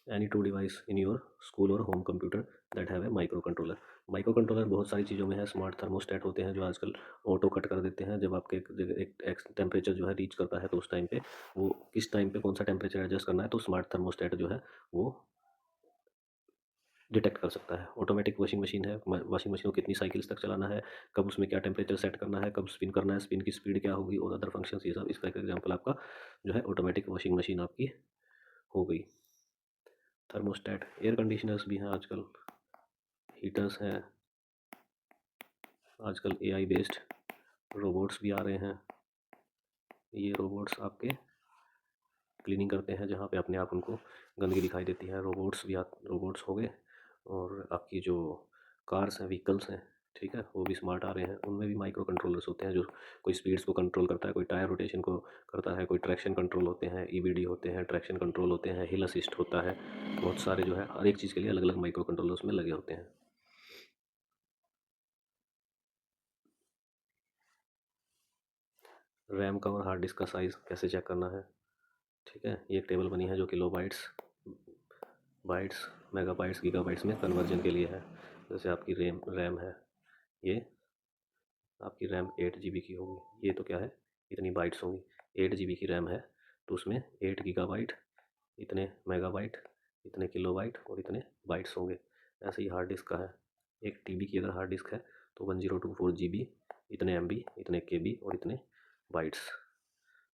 any two device in your school और home computer that have a microcontroller. Microcontroller बहुत सारी चीज़ों में है, स्मार्ट थर्मोस्टेट होते हैं जो आजकल ऑटो कट कर देते हैं। जब आपके एक टेम्परेचर जो है रीच करता है तो उस टाइम पे वो किस टाइम पे कौन सा टेम्परेचर एडजस्ट करना है, तो स्मार्ट थर्मोस्टेट जो है वो डिटेक्ट कर सकता है। ऑटोमेटिक वॉशिंग मशीन है, वॉशिंग मशीन को कितनी साइकिल्स तक चलाना है, कब उसमें क्या टेम्परेचर सेट करना है, कब स्पिन करना है, स्पिन की स्पीड क्या होगी और अदर फंक्शंस, ये सब इसका एक एग्जांपल आपका जो है ऑटोमेटिक वॉशिंग मशीन आपकी हो गई। थर्मोस्टेट, एयर कंडीशनर्स भी हैं आजकल, हीटर्स हैं, आजकल एआई बेस्ड रोबोट्स भी आ रहे हैं। ये रोबोट्स आपके क्लीनिंग करते हैं, जहाँ पे अपने आप उनको गंदगी दिखाई देती है, रोबोट्स भी रोबोट्स हो गए। और आपकी जो कार्स हैं, व्हीकल्स हैं, ठीक है, वो भी स्मार्ट आ रहे हैं, उनमें भी माइक्रो कंट्रोलर्स होते हैं जो कोई स्पीड्स को कंट्रोल करता है, कोई टायर रोटेशन को करता है, कोई ट्रैक्शन कंट्रोल होते हैं, ईबीडी होते हैं, ट्रैक्शन कंट्रोल होते हैं, हिल असिस्ट होता है। बहुत सारे जो है हर एक चीज़ के लिए अलग अलग माइक्रो कंट्रोलर्स में लगे होते हैं। रैम का और हार्ड डिस्क का साइज़ कैसे चेक करना है, ठीक है। ये एक टेबल बनी है जो kilo bytes, bytes, megabytes, gigabytes में कन्वर्जन के लिए है। जैसे आपकी रैम है, ये आपकी रैम 8 GB की होगी। ये तो क्या है, इतनी बाइट्स होंगी। 8 GB की रैम है तो उसमें 8 GB, इतने मेगाबाइट, इतने किलोबाइट और इतने बाइट्स होंगे। ऐसे ही हार्ड डिस्क का है, 1 TB की अगर हार्ड डिस्क है तो 1024 GB, इतने MB, इतने KB और इतने बाइट्स।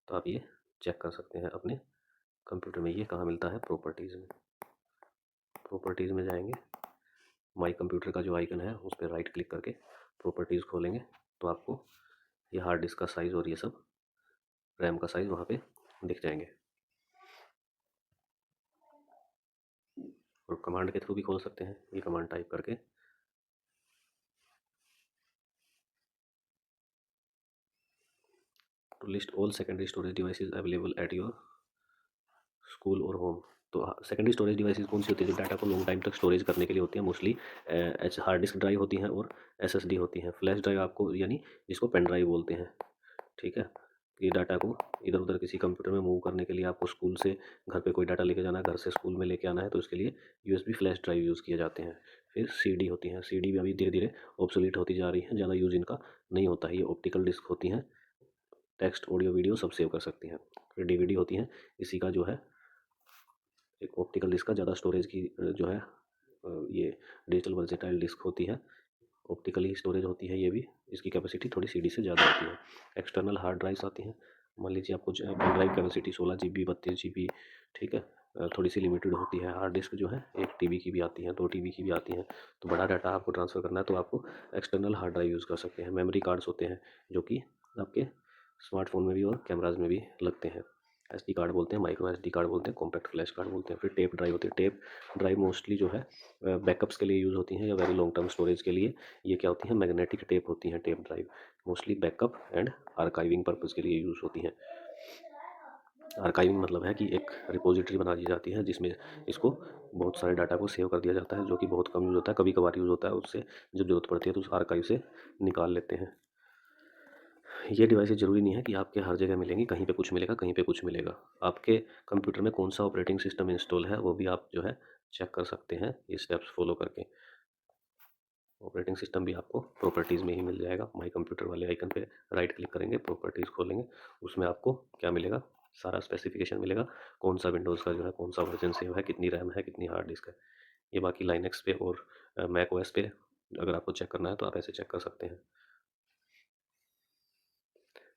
तो आप ये चेक कर सकते हैं अपने कंप्यूटर में। ये कहाँ मिलता है, प्रॉपर्टीज़ में। प्रॉपर्टीज़ में जाएंगे, माई कंप्यूटर का जो आइकन है उस पर राइट क्लिक करके प्रॉपर्टीज़ खोलेंगे तो आपको ये हार्ड डिस्क का साइज़ और ये सब रैम का साइज़ वहाँ पे दिख जाएंगे। और कमांड के थ्रू भी खोल सकते हैं, ये कमांड टाइप करके to list all secondary storage devices available at your school और होम। तो सेकेंडरी स्टोरेज डिवाइसेस कौन सी होती है, जो डाटा को लॉन्ग टाइम तक स्टोरेज करने के लिए होती है। मोस्टली हार्ड डिस्क ड्राइव होती हैं और SSD होती हैं। फ्लैश ड्राइव आपको, यानी जिसको पेन ड्राइव बोलते हैं, ठीक है। ये डाटा को इधर उधर किसी कंप्यूटर में मूव करने के लिए आपको स्कूल से घर पे कोई डाटा लेके जाना है, घर से स्कूल में लेके आना है, तो उसके लिए USB फ्लैश ड्राइव यूज़ किए जाते हैं। फिर CD होती हैं। CD भी अभी धीरे धीरे ऑब्सोलीट होती जा रही है, ज़्यादा यूज़ इनका नहीं होता है। ये ऑप्टिकल डिस्क होती हैं, टेक्स्ट ऑडियो वीडियो सब सेव कर सकती हैं। फिर DVD होती हैं, इसी का जो है एक ऑप्टिकल डिस्क का ज़्यादा स्टोरेज की जो है ये डिजिटल वर्सेटाइल डिस्क होती है, ऑप्टिकली स्टोरेज होती है ये भी। इसकी कैपेसिटी थोड़ी CD से ज़्यादा होती है। एक्सटर्नल हार्ड ड्राइव्स आती हैं। मान लीजिए आपको pen drive capacity 16 GB, 32 GB, ठीक है, थोड़ी सी लिमिटेड होती है। हार्ड डिस्क जो है 1 TB की भी आती हैं, 2 TB की भी आती हैं। तो बड़ा डाटा आपको ट्रांसफ़र करना है तो आपको एक्सटर्नल हार्ड ड्राइव यूज़ कर सकते हैं। मेमोरी कार्ड्स होते हैं जो कि आपके स्मार्टफोन में भी और कैमराज में भी लगते हैं। SD कार्ड बोलते हैं, माइक्रो SD कार्ड बोलते हैं, कॉम्पैक्ट फ्लैश कार्ड बोलते हैं। फिर टेप ड्राइव होती है। टेप ड्राइव मोस्टली जो है बैकअप्स के लिए यूज़ होती हैं या वेरी लॉन्ग टर्म स्टोरेज के लिए। ये क्या होती हैं, मैग्नेटिक टेप होती हैं tape drive. Mostly backup and archiving purpose के लिए यूज़ होती हैं। आर्काइविंग मतलब है कि एक रिपोजिटरी बना दी जाती है जिसमें इसको बहुत सारे डाटा को सेव कर दिया जाता है, जो कि बहुत कम यूज़ होता है, कभी कभार यूज़ होता है। उससे जब ज़रूरत पड़ती है तो उस आर्काइव से निकाल लेते हैं। ये डिवाइसेस ज़रूरी नहीं है कि आपके हर जगह मिलेंगी, कहीं पे कुछ मिलेगा, कहीं पे कुछ मिलेगा। आपके कंप्यूटर में कौन सा ऑपरेटिंग सिस्टम इंस्टॉल है वो भी आप जो है चेक कर सकते हैं ये स्टेप्स फॉलो करके। ऑपरेटिंग सिस्टम भी आपको प्रॉपर्टीज़ में ही मिल जाएगा। माई कंप्यूटर वाले आइकन पे राइट क्लिक करेंगे, प्रॉपर्टीज़ खोलेंगे, उसमें आपको क्या मिलेगा, सारा स्पेसिफिकेशन मिलेगा। कौन सा विंडोज़ का जो है कौन सा वर्जन सेव है, कितनी रैम है, कितनी हार्ड डिस्क है। ये बाकी लाइनक्स पे और मैक OS पे अगर आपको चेक करना है तो आप ऐसे चेक कर सकते हैं।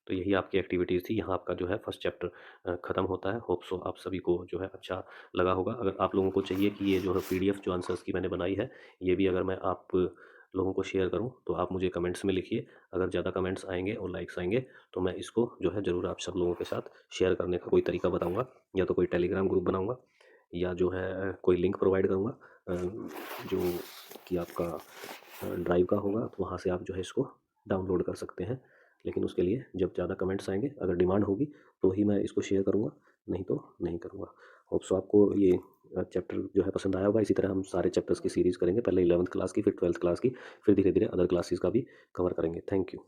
तो यही आपकी एक्टिविटीज़ थी। यहाँ आपका जो है फर्स्ट चैप्टर ख़त्म होता है। होप सो आप सभी को जो है अच्छा लगा होगा। अगर आप लोगों को चाहिए कि ये जो है PDF जो आंसर्स की मैंने बनाई है, ये भी अगर मैं आप लोगों को शेयर करूं तो आप मुझे कमेंट्स में लिखिए। अगर ज़्यादा कमेंट्स आएंगे और लाइक्स आएंगे तो मैं इसको जो है ज़रूर आप सब लोगों के साथ शेयर करने का कोई तरीका बताऊँगा, या तो कोई टेलीग्राम ग्रुप बनाऊँगा या जो है कोई लिंक प्रोवाइड करूँगा जो कि आपका ड्राइव का होगा, तो वहाँ से आप जो है इसको डाउनलोड कर सकते हैं। लेकिन उसके लिए जब ज़्यादा कमेंट्स आएंगे, अगर डिमांड होगी तो ही मैं इसको शेयर करूँगा, नहीं तो नहीं करूँगा। होप सो आपको ये चैप्टर जो है पसंद आया होगा। इसी तरह हम सारे चैप्टर्स की सीरीज़ करेंगे, पहले 11th क्लास की, फिर 12th क्लास की, फिर धीरे धीरे अदर क्लासेस का भी कवर करेंगे। Thank you.